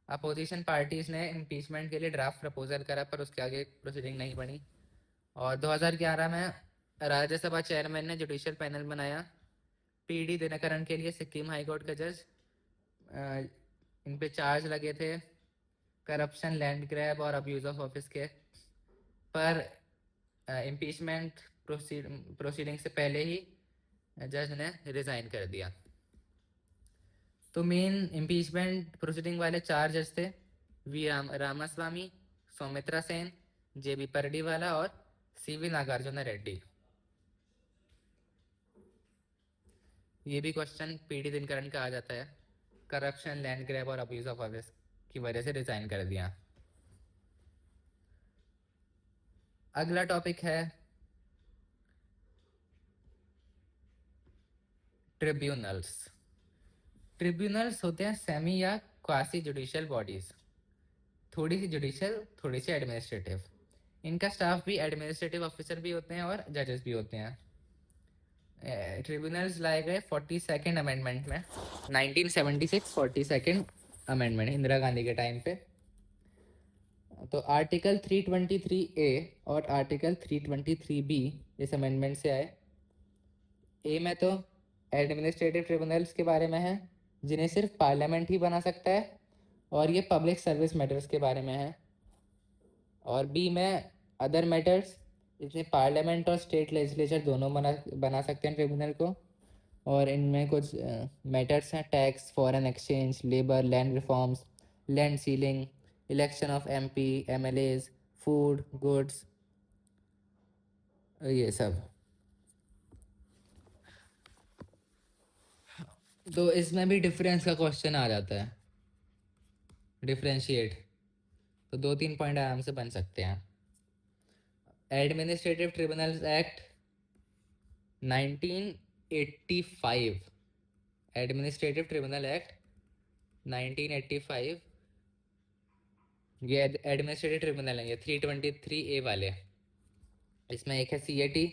अपोजिशन पार्टीज ने इम्पीचमेंट के लिए ड्राफ्ट प्रपोजल करा, पर उसके आगे प्रोसीडिंग नहीं बनी। और 2011 में राज्यसभा चेयरमैन ने जुडिशियल पैनल बनाया पीडी दिनकरन के लिए, सिक्किम हाई कोर्ट का जज। इन पे चार्ज लगे थे करप्शन, लैंड ग्रैब और अब्यूज ऑफ ऑफिस के, पर इम्पीचमेंट प्रोसीडिंग से पहले ही जज ने रिजाइन कर दिया। तो मेन इम्पीचमेंट प्रोसीडिंग वाले 4 जज थे वी रामास्वामी, सौमित्रा सेन, जेबी परडीवाला और सीवी नागार्जुन रेड्डी। ये भी क्वेश्चन पीडी दिनकरन का आ जाता है, करप्शन, लैंड ग्रैब और अब्यूज ऑफ ऑफिस की वजह से रिजाइन कर दिया। अगला टॉपिक है ट्रिब्यूनल्स। ट्रिब्यूनल्स होते हैं सेमी या क्वासी जुडिशियल बॉडीज, थोड़ी सी जुडिशियल, थोड़ी सी एडमिनिस्ट्रेटिव। इनका स्टाफ भी एडमिनिस्ट्रेटिव ऑफिसर भी होते हैं और जजेस भी होते हैं। ट्रिब्यूनल्स लाए गए 42nd अमेंडमेंट में, 1976 42nd अमेंडमेंट, इंदिरा गांधी के टाइम पे। तो आर्टिकल 323A और आर्टिकल 323B इस अमेंडमेंट से आए। ए में तो एडमिनिस्ट्रेटिव ट्रिब्यूनल्स के बारे में है जिन्हें सिर्फ पार्लियामेंट ही बना सकता है, और ये पब्लिक सर्विस मैटर्स के बारे में है। और बी में अदर मैटर्स, इसमें पार्लियामेंट और स्टेट लेजिस्लेचर दोनों बना सकते हैं ट्रिब्यूनल को। और इनमें कुछ मैटर्स हैं: tax, foreign exchange, labour, land reforms, land ceiling, election of MP, MLAs, food, goods, ये सब। तो इसमें भी डिफरेंस का क्वेश्चन आ जाता है, डिफरेंशिएट। तो 2-3 पॉइंट आराम से बन सकते हैं। Administrative tribunals act 1985, administrative tribunal act 1985, ये एडमिनिस्ट्रेटिव ट्रिब्यूनल है, ये 323A वाले। इसमें एक है सीएटी,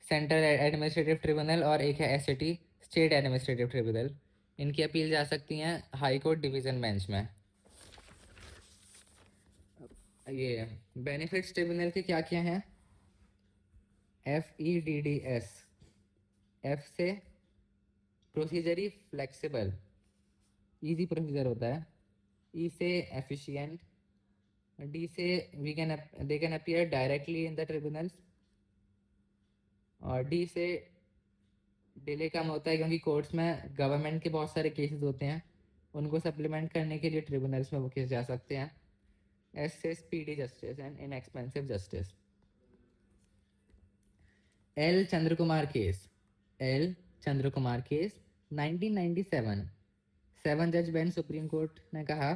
सेंट्रल एडमिनिस्ट्रेटिव ट्रिब्यूनल, और एक है एसएटी, स्टेट एडमिनिस्ट्रेटिव ट्रिब्यूनल। इनकी अपील जा सकती हैं हाई कोर्ट डिवीज़न बेंच में। ये बेनिफिट्स ट्रिब्यूनल के क्या क्या हैं? FEDDS, एफ से प्रोसीजरी फ्लेक्सिबल, इजी प्रोसीजर होता है। ई से एफिशिएंट, डी से they can appear directly in the tribunals, और डी से डिले कम होता है क्योंकि कोर्ट्स में गवर्नमेंट के बहुत सारे केसेस होते हैं, उनको सप्लीमेंट करने के लिए ट्रिब्यूनल्स में वो केस जा सकते हैं। एस से speedy justice and inexpensive justice. L Chandrakumar case, L Chandrakumar case 1997, 7 जज बेंच सुप्रीम कोर्ट ने कहा,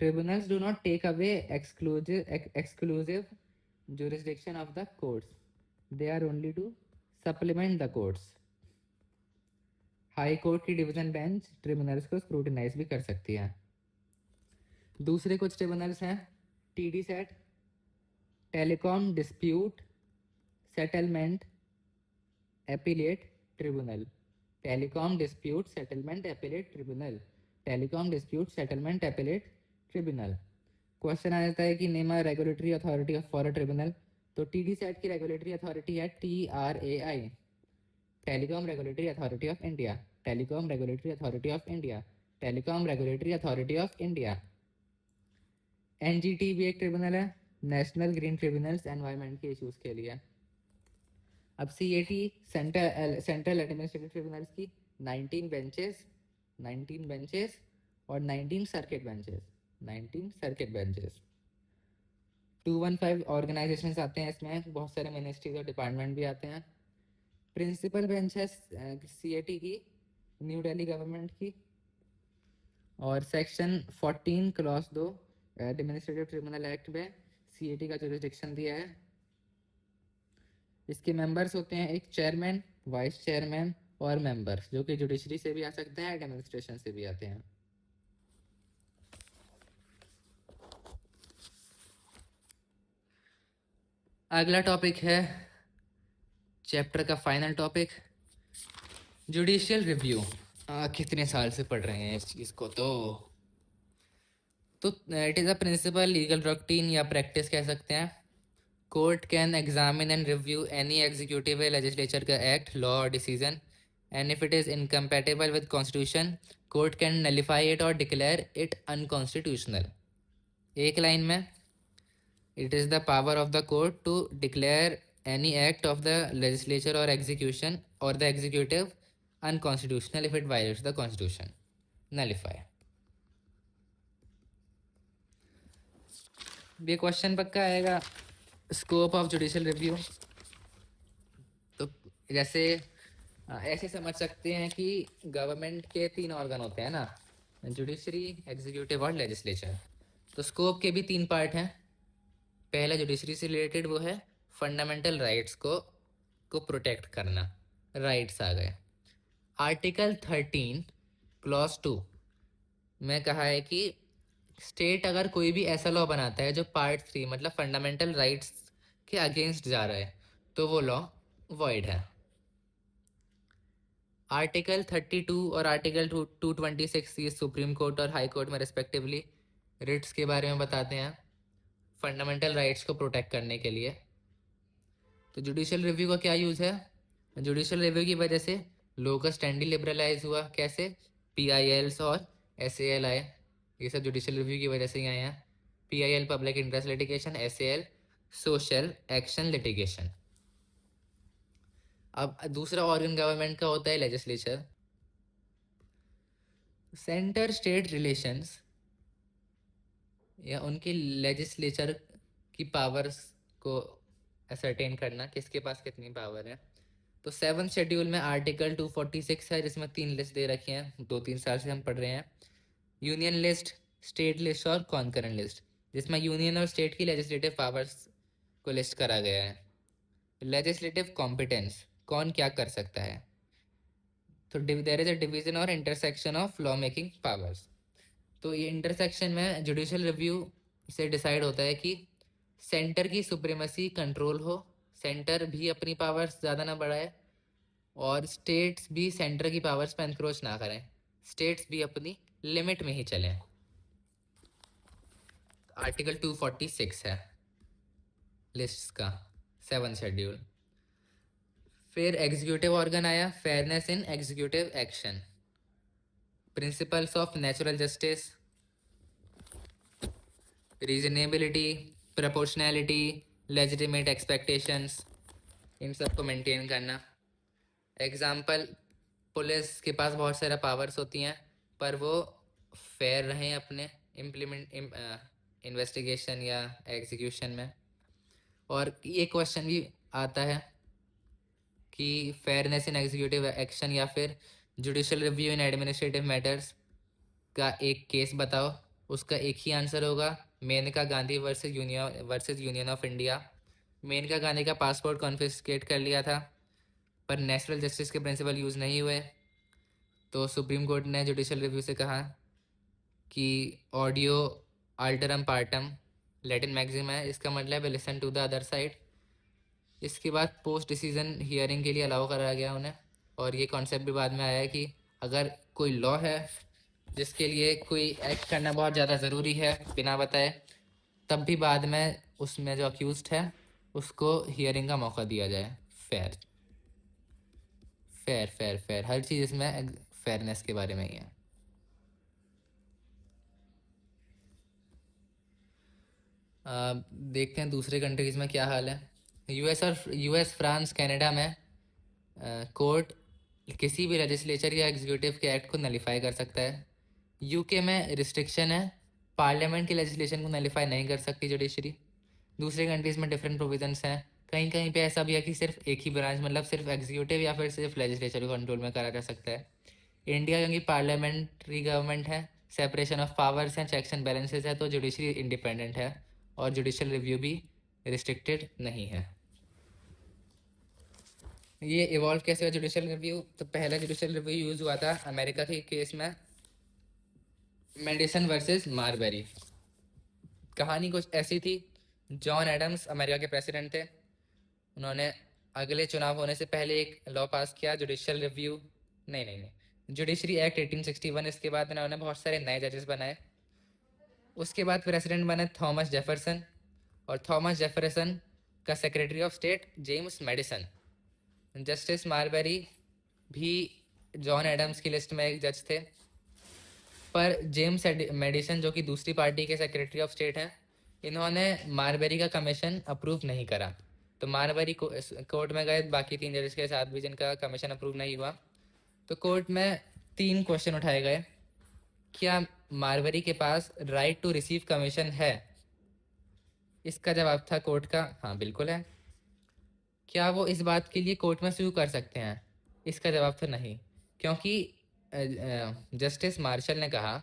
tribunals do not take away exclusive jurisdiction of the courts, they are only to supplement the courts। High court की division bench tribunals को scrutinise भी कर सकती है। दूसरे कुछ ट्रिब्यूनल्स हैं: TDSAT, telecom dispute settlement appellate tribunal, telecom dispute settlement appellate tribunal, telecom dispute settlement appellate tribunal. Question आ जाता है कि name a regulatory authority for a tribunal. तो टीडी सेट की रेगुलेटरी अथॉरिटी है TRAI, telecom regulatory authority of India, telecom regulatory authority of India, telecom regulatory authority of India. NGT भी एक tribunal है, नेशनल ग्रीन ट्रिब्यूनल्स, एनवायरनमेंट के issues के लिए। अब CAT, सेंट्रल एडमिनिस्ट्रेटिव ट्रिब्यूनल्स की 19 बेंचेस और 19 सर्किट बेंचेस। 215 ऑर्गेनाइजेशंस आते हैं इसमें, बहुत सारे मिनिस्ट्रीज और डिपार्टमेंट भी आते हैं। प्रिंसिपल बेंच है CAT की, न्यू दिल्ली गवर्नमेंट की। और section 14 clause 2 administrative tribunal act में CAT का जुरिस्डिक्शन दिया है। इसके मेंबर्स होते हैं एक चेयरमैन, वाइस चेयरमैन और मेंबर्स, जो कि जुडिशरी से भी आ सकते हैं, एडमिनिस्ट्रेशन से भी आते हैं। अगला टॉपिक है चैप्टर का फाइनल टॉपिक, जुडिशियल रिव्यू। कितने साल से पढ़ रहे हैं इस चीज़ को। तो it is a principle, legal routine या प्रैक्टिस कह सकते हैं। Court can examine and review any executive legislature का एक्ट, लॉ और decision, and if it is incompatible with constitution, court can nullify it और डिक्लेयर इट अनकॉन्स्टिट्यूशनल। एक line में, it is the power of the court to declare any act of the legislature और execution और the executive unconstitutional if it violates the constitution, nullify. ये question पक्का आएगा। Scope of judicial review, तो जैसे ऐसे समझ सकते हैं कि गवर्नमेंट के 3 ऑर्गन होते हैं ना, जुडिशरी, एग्जीक्यूटिव और लेजिस्लेचर। तो स्कोप के भी 3 पार्ट हैं। पहला जुडिशरी से रिलेटेड, वो है फंडामेंटल राइट्स को प्रोटेक्ट करना, राइट्स आ गए। आर्टिकल 13 क्लॉज 2 में कहा है कि स्टेट अगर कोई भी ऐसा लॉ बनाता है जो पार्ट 3 मतलब फंडामेंटल राइट्स के अगेंस्ट जा रहा है, तो वो लॉ वॉइड है। आर्टिकल 32 और आर्टिकल 226 ये सुप्रीम कोर्ट और हाई कोर्ट में रिस्पेक्टिवली रिट्स के बारे में बताते हैं, फंडामेंटल राइट्स को प्रोटेक्ट करने के लिए। तो जुडिशियल रिव्यू का क्या यूज़ है? जुडिशियल रिव्यू की वजह से लॉ का स्टैंडिंग लिबरलाइज हुआ। कैसे? PILs और SAL आए, ये सब जुडिशियल रिव्यू की वजह से ही आए हैं। PIL public interest litigation, SAL social action litigation. अब दूसरा ऑर्गन गवर्नमेंट का होता है लेजिस्लेचर। सेंटर स्टेट रिलेशंस या उनके लेजिस्लेचर की पावर्स को असरटेन करना, किसके पास कितनी पावर है। तो 7th शेड्यूल में आर्टिकल 246 है, जिसमें 3 लिस्ट दे रखी हैं, 2-3 साल से हम पढ़ रहे हैं। यूनियन लिस्ट, स्टेट लिस्ट और कॉन्करेंट लिस्ट, जिसमें यूनियन और स्टेट की लेजिस्लेटिव पावर्स को लिस्ट करा गया है। लेजिस्लेटिव कॉम्पिटेंस, कौन क्या कर सकता है। तो देयर इज अ डिवीजन और intersection of law making powers. तो ये इंटरसेक्शन में जुडिशियल रिव्यू से डिसाइड होता है कि सेंटर की सुप्रीमेसी कंट्रोल हो, सेंटर भी अपनी पावर्स ज़्यादा ना बढ़ाए और स्टेट्स भी सेंटर की पावर्स पर एनक्रोच ना करें, स्टेट्स भी अपनी लिमिट में ही चलें। आर्टिकल 246 है लिस्ट का 7th शेड्यूल। फिर एग्जीक्यूटिव ऑर्गन आया, fairness in executive action, principles of natural justice, reasonableness, proportionality, legitimate expectations, इन सबको मेंटेन करना। एग्जाम्पल, पुलिस के पास बहुत सारा पावर्स होती हैं पर वो फेयर रहें अपने इन्वेस्टिगेशन या एग्जीक्यूशन में। और ये क्वेश्चन भी आता है कि फेयरनेस इन एग्जीक्यूटिव एक्शन या फिर judicial review in administrative matters का एक केस बताओ, उसका एक ही आंसर होगा, Maneka Gandhi versus union of India. Maneka Gandhi का पासपोर्ट कॉन्फिस्केट कर लिया था पर नेशनल जस्टिस के प्रिंसिपल यूज़ नहीं हुए, तो सुप्रीम कोर्ट ने जुडिशियल रिव्यू से कहा कि audi alteram partem Latin maxim है, इसका मतलब है listen to the other side. इसके बाद पोस्ट डिसीजन हियरिंग के लिए अलाउ करा गया उन्हें। और ये कॉन्सेप्ट भी बाद में आया है कि अगर कोई लॉ है जिसके लिए कोई एक्ट करना बहुत ज़्यादा ज़रूरी है बिना बताए, तब भी बाद में उसमें जो अक्यूज्ड है उसको हियरिंग का मौका दिया जाए। फेयर फेयर फेयर फेयर, हर चीज़ इसमें फेयरनेस के बारे में ही है। देखते हैं दूसरे कंट्रीज में क्या हाल है। यूएस फ्रांस कनाडा में कोर्ट किसी भी लेजिस्लेचर या एग्जीक्यूटिव के एक्ट को नलीफाई कर सकता है। यूके में रिस्ट्रिक्शन है, पार्लियामेंट की लेजिस्लेशन को नलीफाई नहीं कर सकती जुडिशरी। दूसरे कंट्रीज़ में डिफरेंट प्रोविजंस हैं, कहीं कहीं पे ऐसा भी है कि सिर्फ एक ही ब्रांच, मतलब सिर्फ एग्जीक्यूटिव या फिर सिर्फ लेजिस्लेचर को कंट्रोल में करा जा सकता है। इंडिया क्योंकि पार्लियामेंट्री गवर्नमेंट है, सेपरेशन ऑफ पावर्स हैं, चेक्स एंड बैलेंसेस है, तो जुडिशरी इंडिपेंडेंट है और जुडिशियल रिव्यू भी रिस्ट्रिक्टेड नहीं है। ये इवॉल्व कैसे हुआ जुडिशियल रिव्यू? तो पहला जुडिशियल रिव्यू यूज़ हुआ था अमेरिका के केस में, मेडिसन वर्सेस मारबेरी। कहानी कुछ ऐसी थी, जॉन एडम्स अमेरिका के प्रेसिडेंट थे, उन्होंने अगले चुनाव होने से पहले एक लॉ पास किया, जुडिशियल रिव्यू नहीं जुडिशरी एक्ट 1861। इसके बाद उन्होंने बहुत सारे नए जजेस बनाए। उसके बाद प्रेसिडेंट बने थॉमस जेफरसन, और थॉमस जेफरसन का secretary of state James Madison. Justice Marbury भी जॉन एडम्स की लिस्ट में एक जज थे, पर जेम्स मेडिसन जो कि दूसरी पार्टी के सेक्रेटरी ऑफ स्टेट हैं, इन्होंने मारबेरी का कमीशन अप्रूव नहीं करा। तो मारबेरी कोर्ट में गए बाकी 3 जजेस के साथ भी जिनका कमीशन अप्रूव नहीं हुआ। तो कोर्ट में 3 क्वेश्चन उठाए गए, क्या मारबेरी के पास राइट टू रिसीव कमीशन है? इसका जवाब था कोर्ट का, हाँ बिल्कुल है। क्या वो इस बात के लिए कोर्ट में सू कर सकते हैं? इसका जवाब था नहीं, क्योंकि जस्टिस मार्शल ने कहा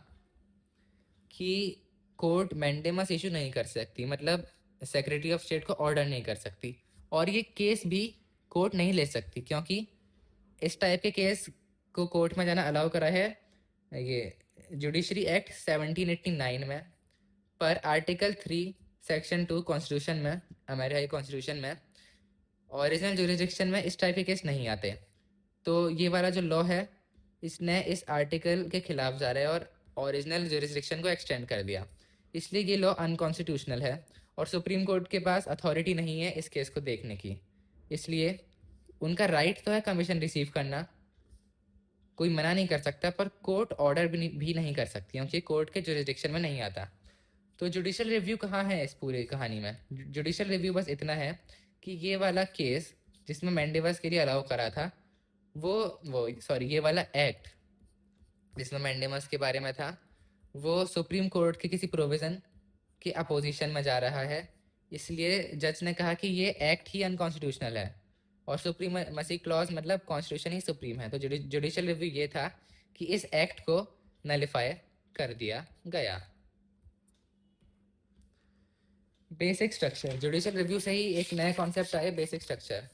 कि कोर्ट मैंडेमस इशू नहीं कर सकती, मतलब सेक्रेटरी ऑफ स्टेट को ऑर्डर नहीं कर सकती, और ये केस भी कोर्ट नहीं ले सकती, क्योंकि इस टाइप के केस को कोर्ट में जाना अलाउ करा है ये जुडिशरी एक्ट 1789 में। पर आर्टिकल 3 सेक्शन 2 कॉन्स्टिट्यूशन में, अमेरिका कॉन्स्टिट्यूशन में ओरिजिनल जुरिस्डिक्शन में इस टाइप के केस नहीं आते। तो ये वाला जो लॉ है इसने इस आर्टिकल के खिलाफ जा रहा है और ओरिजिनल जुरिस्डिक्शन को एक्सटेंड कर दिया, इसलिए ये लॉ अनकॉन्स्टिट्यूशनल है और सुप्रीम कोर्ट के पास अथॉरिटी नहीं है इस केस को देखने की। इसलिए उनका राइट तो है कमीशन रिसीव करना, कोई मना नहीं कर सकता, पर कोर्ट ऑर्डर भी नहीं कर सकती क्योंकि कोर्ट के जुरिस्डिक्शन में नहीं आता। तो जुडिशल रिव्यू कहाँ है इस पूरी कहानी में? जुडिशल रिव्यू बस इतना है कि ये वाला केस जिसमें मैंडेवस के लिए अलाउ करा था, वो सॉरी ये वाला एक्ट जिसमें मैंडेमस के बारे में था, वो सुप्रीम कोर्ट के किसी प्रोविज़न के अपोजिशन में जा रहा है, इसलिए जज ने कहा कि ये एक्ट ही अनकॉन्स्टिट्यूशनल है और सुप्रीम मसी क्लॉज मतलब कॉन्स्टिट्यूशन ही सुप्रीम है। तो जुडिशल रिव्यू ये था कि इस एक्ट को नलिफाई कर दिया गया। बेसिक स्ट्रक्चर, जुडिशल रिव्यू से ही एक नया कॉन्सेप्ट आया, बेसिक स्ट्रक्चर।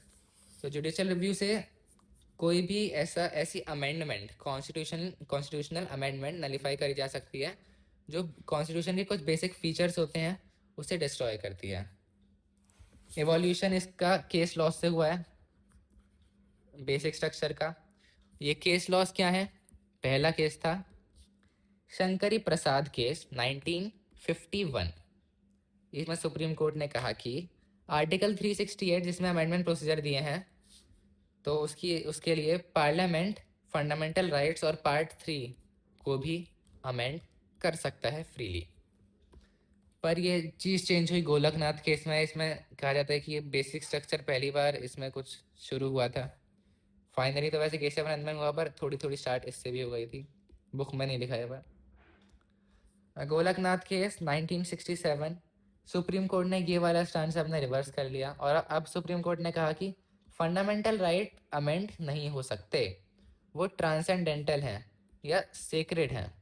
तो जुडिशल रिव्यू से कोई भी ऐसी अमेंडमेंट कॉन्स्टिट्यूशनल अमेंडमेंट नलिफाई करी जा सकती है जो कॉन्स्टिट्यूशन के कुछ बेसिक फीचर्स होते हैं उसे डिस्ट्रॉय करती है। एवोल्यूशन इसका केस लॉस से हुआ है, बेसिक स्ट्रक्चर का। ये केस लॉस क्या है? पहला केस था शंकरी प्रसाद केस 1951। इसमें सुप्रीम कोर्ट ने कहा कि आर्टिकल 368 जिसमें अमेंडमेंट प्रोसीजर दिए हैं, तो उसके लिए पार्लियामेंट फंडामेंटल राइट्स और पार्ट 3 को भी अमेंड कर सकता है फ्रीली। पर ये चीज़ चेंज हुई गोलकनाथ केस में। इसमें कहा जाता है कि ये बेसिक स्ट्रक्चर पहली बार इसमें कुछ शुरू हुआ था। फाइनली तो वैसे केशव आनंद में हुआ, पर थोड़ी थोड़ी स्टार्ट इससे भी हो गई थी, बुक में नहीं लिखा है। पर गोलकनाथ केस 1967, सुप्रीम कोर्ट ने ये वाला स्टैंड अपने रिवर्स कर लिया और अब सुप्रीम कोर्ट ने कहा कि फंडामेंटल राइट अमेंड नहीं हो सकते, वो ट्रांसेंडेंटल हैं या सेक्रेड हैं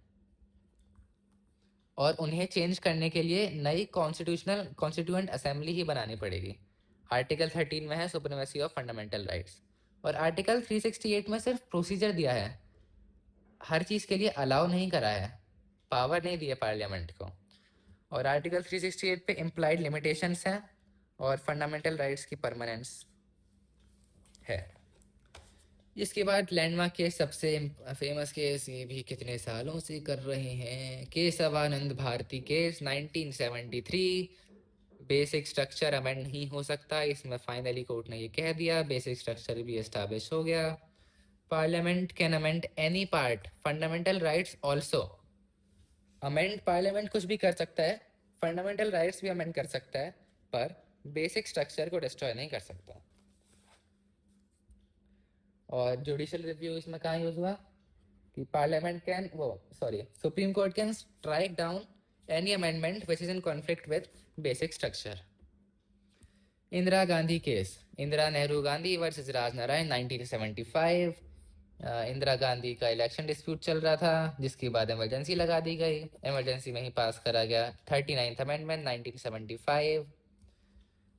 और उन्हें चेंज करने के लिए नई कॉन्स्टिट्यूएंट असेंबली ही बनानी पड़ेगी। आर्टिकल 13 में है सुप्रीमेसी ऑफ फंडामेंटल राइट्स और आर्टिकल 368 में सिर्फ प्रोसीजर दिया है, हर चीज़ के लिए अलाउ नहीं करा है, पावर नहीं दिया पार्लियामेंट को। और आर्टिकल 368 पे इम्प्लाइड लिमिटेशंस हैं और फंडामेंटल राइट्स की परमानेंस है। इसके बाद लैंडमार्क केस, सबसे फेमस केस, ये भी कितने सालों से कर रहे हैं, Kesavananda Bharati case 1973। Basic structure amend नहीं हो सकता, इसमें फाइनली कोर्ट ने ये कह दिया, बेसिक स्ट्रक्चर भी एस्टैब्लिश हो गया। Parliament can amend any part, fundamental rights also. Amend parliament कुछ भी कर सकता है, फंडामेंटल राइट्स भी अमेंड कर सकता है, पर बेसिक स्ट्रक्चर को डिस्ट्रॉय नहीं कर सकता। और जुडिशल रिव्यू इसमें कहाँ यूज हुआ कि parliament can supreme court can strike down any amendment which is in conflict with basic structure. Indira Gandhi case, Indira Nehru Gandhi versus Rajnarayan 1975। Indira Gandhi का इलेक्शन डिस्प्यूट चल रहा था जिसके बाद इमरजेंसी लगा दी गई, इमरजेंसी में ही पास करा गया 39th अमेंडमेंट 1975।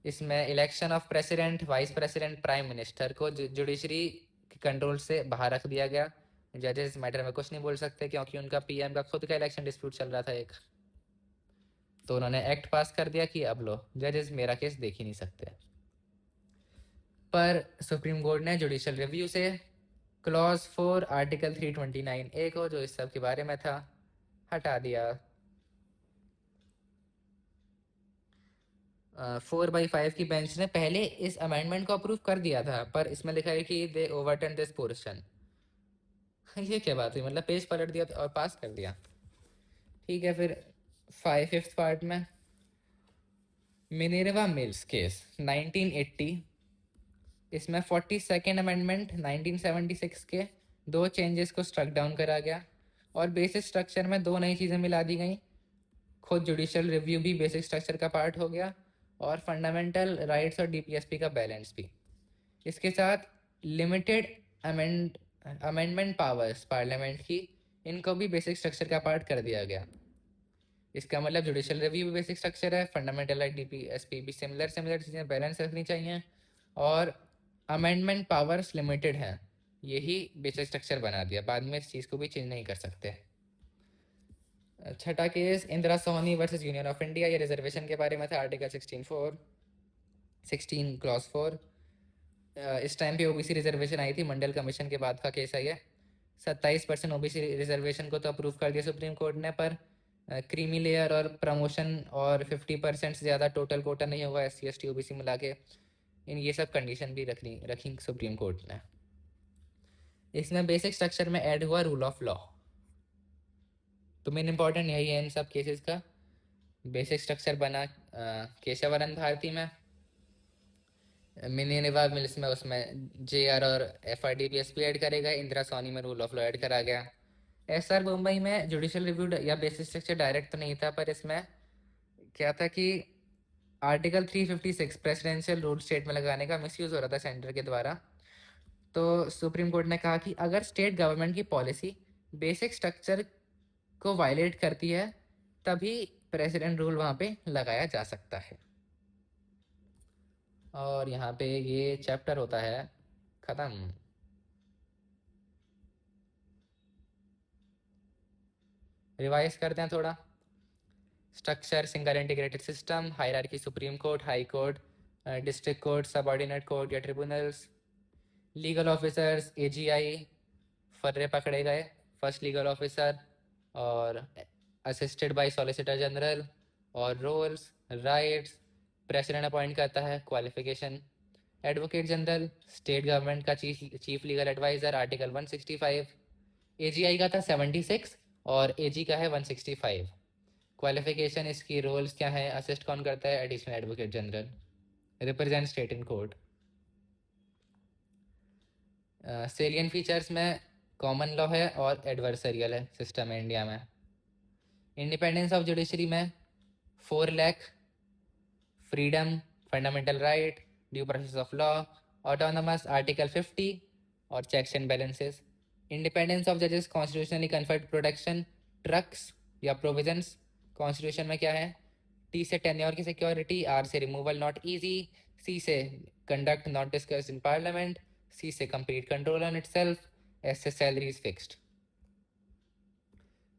इसमें election of president, vice president, prime minister को जुडिशरी के कंट्रोल से बाहर रख दिया गया। जजेस मैटर में कुछ नहीं बोल सकते क्योंकि उनका पीएम का खुद का इलेक्शन डिस्प्यूट चल रहा था एक। तो उन्होंने एक्ट पास कर दिया कि अब लो जजेस मेरा केस देख ही नहीं सकते। पर सुप्रीम कोर्ट ने जुडिशल रिव्यू से क्लॉज 4 आर्टिकल 329A को, जो इस सब के बारे में था, हटा दिया। 4/5 की बेंच ने पहले इस अमेंडमेंट को अप्रूव कर दिया था, पर इसमें लिखा है कि दे ओवरटर्न दिस पोर्शन। ये क्या बात हुई, मतलब पेज पलट दिया और पास कर दिया। ठीक है, फिर 5th पार्ट में मिनेर्वा मिल्स केस 1980। इसमें 42nd अमेंडमेंट 1976 के 2 चेंजेस को स्ट्रक डाउन करा गया और बेसिक स्ट्रक्चर में 2 नई चीज़ें मिला दी गई। खुद जुडिशल रिव्यू भी बेसिक स्ट्रक्चर का पार्ट हो गया और फंडामेंटल राइट्स और डीपीएसपी का बैलेंस भी। इसके साथ लिमिटेड अमेंडमेंट पावर्स पार्लियामेंट की, इनको भी बेसिक स्ट्रक्चर का पार्ट कर दिया गया। इसका मतलब जुडिशल रिव्यू भी बेसिक स्ट्रक्चर है, फंडामेंटल राइट डीपीएसपी भी सिमिलर चीज़ें बैलेंस रखनी चाहिए और अमेंडमेंट पावर्स लिमिटेड हैं, यही बेसिक स्ट्रक्चर बना दिया। बाद में इस चीज़ को भी चेंज नहीं कर सकते। छठा case Indra Sawhney versus union of India, ये रिजर्वेशन के बारे में था, आर्टिकल 16 क्लॉज 4। इस टाइम पे ओबीसी रिजर्वेशन आई थी, मंडल कमीशन के बाद का केस है ये। 27% ओबीसी रिजर्वेशन को तो अप्रूव कर दिया सुप्रीम कोर्ट ने, पर क्रीमी लेयर और प्रमोशन और 50% से ज़्यादा टोटल कोटा नहीं होगा SC ST OBC मिला के, इन ये सब कंडीशन भी रखी सुप्रीम कोर्ट ने। इसमें बेसिक स्ट्रक्चर में ऐड हुआ रूल ऑफ लॉ। तो मेन इंपॉर्टेंट यही है इन सब केसेस का। बेसिक स्ट्रक्चर बना केशवानंद भारती में, मिनिवा मिल्स में उसमें JR और FRDPS ऐड करे गए, इंदिरा सोनी में रूल ऑफ लॉ ऐड करा गया। SR मुंबई में जुडिशियल रिव्यू या बेसिक स्ट्रक्चर डायरेक्ट तो नहीं था, पर इसमें क्या था कि आर्टिकल 356 प्रेसिडेंशियल रूल स्टेट में लगाने का मिसयूज हो रहा था सेंटर के द्वारा। तो सुप्रीम कोर्ट ने कहा कि अगर स्टेट गवर्नमेंट की पॉलिसी बेसिक स्ट्रक्चर को वायलेट करती है तभी प्रेसिडेंट रूल वहाँ पे लगाया जा सकता है। और यहाँ पे ये चैप्टर होता है ख़त्म। रिवाइज करते हैं थोड़ा। Structure, single integrated system, hierarchy, supreme court, high court, district court, subordinate court या ट्रिब्यूनल्स, लीगल ऑफिसर्स, AGI, फर्रे पकड़े गए, फर्स्ट लीगल ऑफिसर और असिस्टेड बाय सॉलिसिटर जनरल, और रोल्स, राइट्स, प्रेसिडेंट अपॉइंट करता है, qualification, advocate general, state government का chief legal adviser, article 165, AGI का था 76 और AG का है 165। क्वालिफिकेशन, इसकी रोल्स क्या है, असिस्ट कौन करता है, additional advocate general, represent state in court. सेलियन features में कॉमन लॉ है और एडवर्सरियल है सिस्टम है इंडिया में। इंडिपेंडेंस ऑफ जुडिशरी में 4 lakh, freedom, fundamental right, due process of law, autonomous, article 50 और checks and balances. Independence of जजेस, कॉन्स्टिट्यूशनली कन्फर्ड प्रोटेक्शन, ट्रक्स या प्रोविजंस कॉन्स्टिट्यूशन में क्या है, T से टेन्योर की सिक्योरिटी, R से रिमूवल नॉट इजी, C से conduct not discuss in parliament, C से complete control on itself, S से सैलरी इज फिक्स्ड।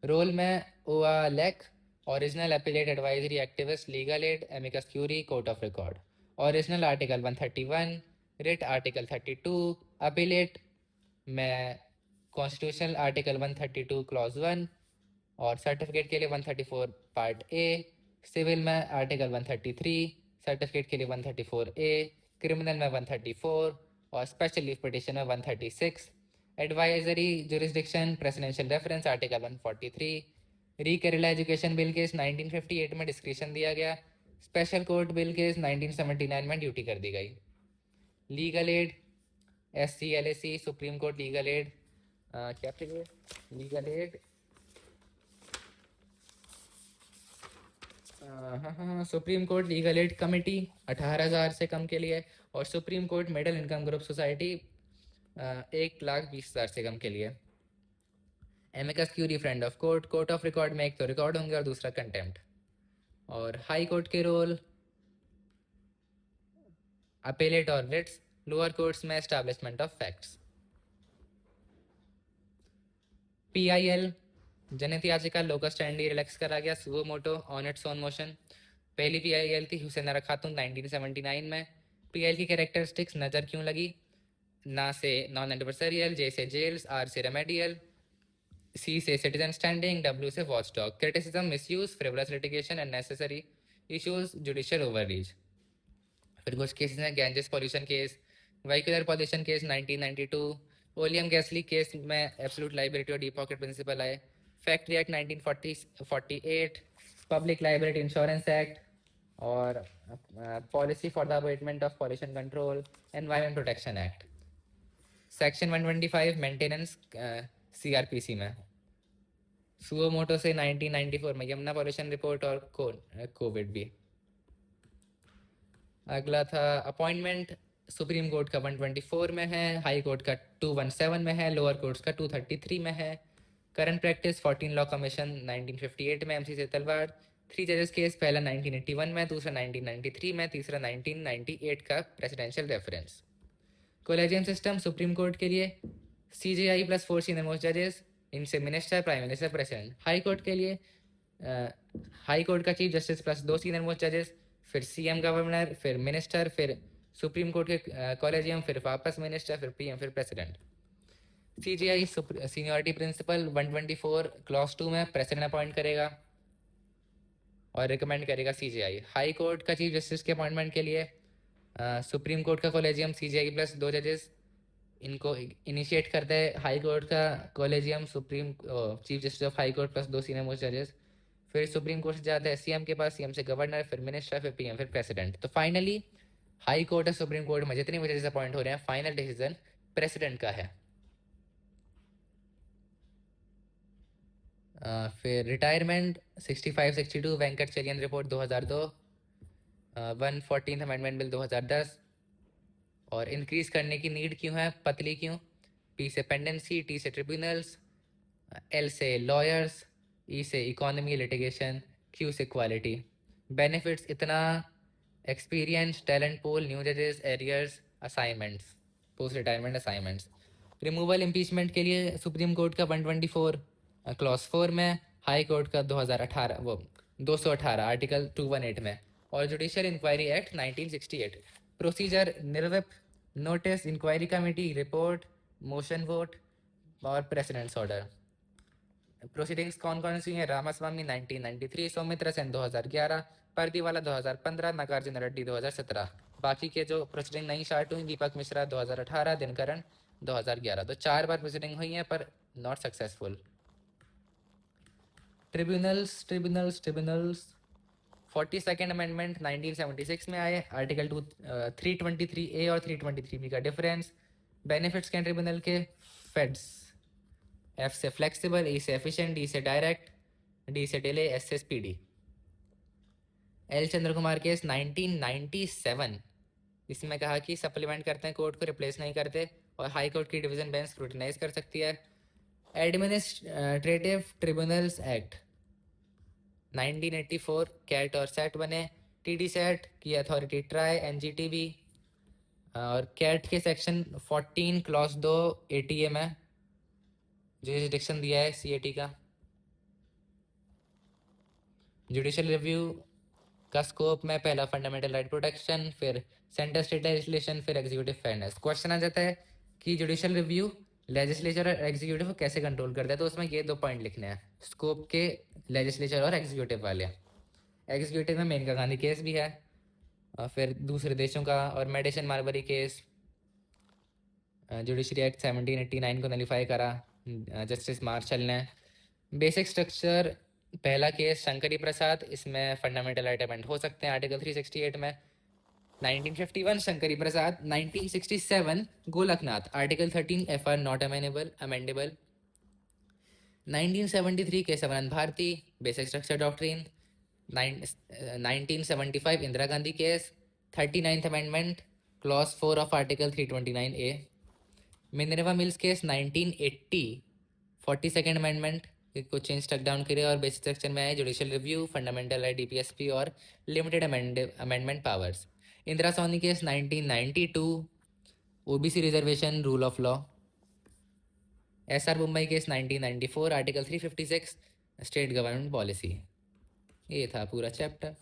रोल में OALEC, original appellate advisory activist, legal aid, amicus Curie, court of record. Original article 131, writ article 32, appellate में constitutional article 132 clause 1 और certificate के लिए 134 part A, civil में article 133, certificate के लिए 134A, criminal में 134 और स्पेशल लीव पिटिशन में 136। Advisory jurisdiction, presidential reference article 143। री केरला एजुकेशन बिल केस 1958 में डिस्क्रिप्शन दिया गया। स्पेशल कोर्ट बिल केस 1979 में ड्यूटी कर दी गई। Legal aid, SC LAC, supreme court legal aid, क्या लीगल एड, हाँ, supreme court legal aid committee 18,000 से कम के लिए, और supreme court middle income group society 1,20,000 से कम के लिए। Amicus curiae, friend of court, court of record में एक तो रिकॉर्ड होंगे और दूसरा कंटेम्प्ट। और हाई कोर्ट के रोल, अपेलेट और रिट्स, लोअर कोर्ट्स में एस्टैब्लिशमेंट ऑफ फैक्ट्स। PIL, जनहित याचिका लोकस स्टैंडी रिलैक्स करा गया suo motu on its own motion. पहली PIL थी हुसैन खातून 1979 में। PIL की कैरेक्टरिस्टिक्स नज़र क्यों लगी, ना से नॉन एडवर्सरियल, J से जेल्स, R से रेमेडियल, C से सिटीजन स्टैंडिंग, W से watchdog. Criticism, misuse, frivolous litigation and necessary issues, judicial overreach. फिर कुछ केसेस हैं, Ganges pollution case, vehicular pollution case 1992, oleum gas leak case में एब्सोल्यूट लाइबिलिटी और deep pocket principle आए, factory act 1948, public liability insurance act, और policy for the abatement of pollution control, environment protection act. Section 125 maintenance CRPC में। Suo motu से 1994 में Yamuna pollution report और Covid भी। अगला था अपॉइंटमेंट, सुप्रीम कोर्ट का 124 में है, हाई कोर्ट का 217 में है, लोअर कोर्ट्स का 233 में है। करंट प्रैक्टिस 14 लॉ कमीशन 1958 में, MC से तलवार। 3 जजेस केस, पहला 1981 में, दूसरा 1993 में, तीसरा 1998 का presidential reference. Collegium system, supreme court के लिए CJI प्लस 4 सीनियर मोस्ट जजेस, इनसे minister, prime minister, president. High court के लिए हाई कोर्ट का chief justice plus 2 senior most जजेस, फिर CM गवर्नर, फिर मिनिस्टर, फिर सुप्रीम कोर्ट के कॉलेजियम, फिर वापस मिनिस्टर, फिर PM, फिर president. CJI seniority principle 124 clause 2 में प्रेसिडेंट अपॉइंट करेगा और रिकमेंड करेगा CJI। हाई कोर्ट का चीफ जस्टिस के अपॉइंटमेंट के लिए सुप्रीम कोर्ट का कॉलेजियम सीजेआई प्लस 2 जजेस, इनको इनिशिएट करता है हाई कोर्ट का collegium, supreme chief justice of high court plus 2 senior most जजेस। फिर सुप्रीम कोर्ट से जाता है सीएम के पास, सीएम से गवर्नर, फिर मिनिस्टर, फिर पीएम, फिर प्रेसिडेंट। तो फाइनली हाई कोर्ट और सुप्रीम कोर्ट में जितने भी जजेस अपॉइंट हो रहे हैं, फाइनल डिसीजन प्रेसिडेंट का है। फिर retirement 65-62 Venkatachaliah report 2002, 114th amendment bill 2010। और इंक्रीज करने की नीड क्यों है, पतली क्यों? पी से पेंडेंसी, टी से ट्रिब्यूनल्स, एल से लॉयर्स, ई से इकोनॉमी लिटिगेशन, क्यू से क्वालिटी। बेनिफिट्स इतना, एक्सपीरियंस, टैलेंट पूल, न्यू जजेस, arrears, assignments, post retirement assignments. Removal impeachment के लिए सुप्रीम कोर्ट का 124 क्लॉज 4 में, हाई कोर्ट का 2018 वो 218 आर्टिकल 218 में, और जुडिशियल इंक्वायरी एक्ट 1968। प्रोसीजर निर्विप, notice, inquiry committee, report, motion vote और प्रेसिडेंट्स ऑर्डर। प्रोसीडिंग्स कौन कौन सी हैं? रामास्वामी 1993, सौमित्र सेन 2011, परदीवाला 2015, नागार्जुन रेड्डी 2017। बाकी के जो प्रोसीडिंग नहीं स्टार्ट हुई, दीपक मिश्रा 2018, दिनकरण 2011। तो 4 बार प्रोसीडिंग हुई है पर not successful. Tribunals tribunals tribunals 42nd amendment 1976 में आए। आर्टिकल 323A और 323B का डिफरेंस। बेनिफिट्स के ट्रिब्यूनल के, फेड्स, एफ से फ्लेक्सिबल, ई से एफिशिएंट, डी से डायरेक्ट, डी से डिले, एस से स्पीडी। एल चंद्र कुमार केस 1997, इसमें कहा कि सप्लीमेंट करते हैं कोर्ट को, रिप्लेस नहीं करते, और हाई कोर्ट की डिवीजन बेंच स्क्रूटिनाइज कर सकती है। एडमिनिस्ट्रेटिव ट्रिब्यूनल्स एक्ट 1984, कैट और सेट बने। टीडी सेट की अथॉरिटी ट्राई, एनजीटीबी, और कैट के सेक्शन 14 क्लॉज 2 एटीए में जुरिस्डिक्शन दिया है सीएटी का। जुडिशियल रिव्यू का स्कोप में पहला फंडामेंटल राइट प्रोटेक्शन, फिर सेंटर स्टेट लेजिस्लेशन, फिर एग्जीक्यूटिव फेयरनेस। क्वेश्चन आ जाता है कि जुडिशियल रिव्यू लेजिस्लेचर और एग्जीक्यूटिव को कैसे कंट्रोल करता है, तो उसमें ये 2 पॉइंट लिखने हैं, स्कोप के लेजिस्लेचर और एग्जीक्यूटिव वाले। एग्जीक्यूटिव में मेनका गांधी केस भी है, और फिर दूसरे देशों का, और Madison Marbury case, judiciary act 1789 को नलीफाई करा जस्टिस मार्शल ने। बेसिक स्ट्रक्चर, पहला केस शंकरी प्रसाद, इसमें फंडामेंटल राइट अमेंड हो सकते हैं आर्टिकल 368 में। 1951 Shankari Prasad, 1967 Golaknath, article 13 FR not amendable. 1973 Kesavananda Bharati, basic structure doctrine. 1975 Indira Gandhi case, 39th amendment, clause 4 of article 329A। Minerva mills case 1980, 42nd amendment को चेंज स्टक डाउन करे और बेसिक स्ट्रक्चर में आए judicial review, fundamental right, DPSP और limited amendment powers. Indira Sawhney case 1992, OBC reservation, rule of law. SR Mumbai case 1994, article 356, state government policy. ये था पूरा chapter.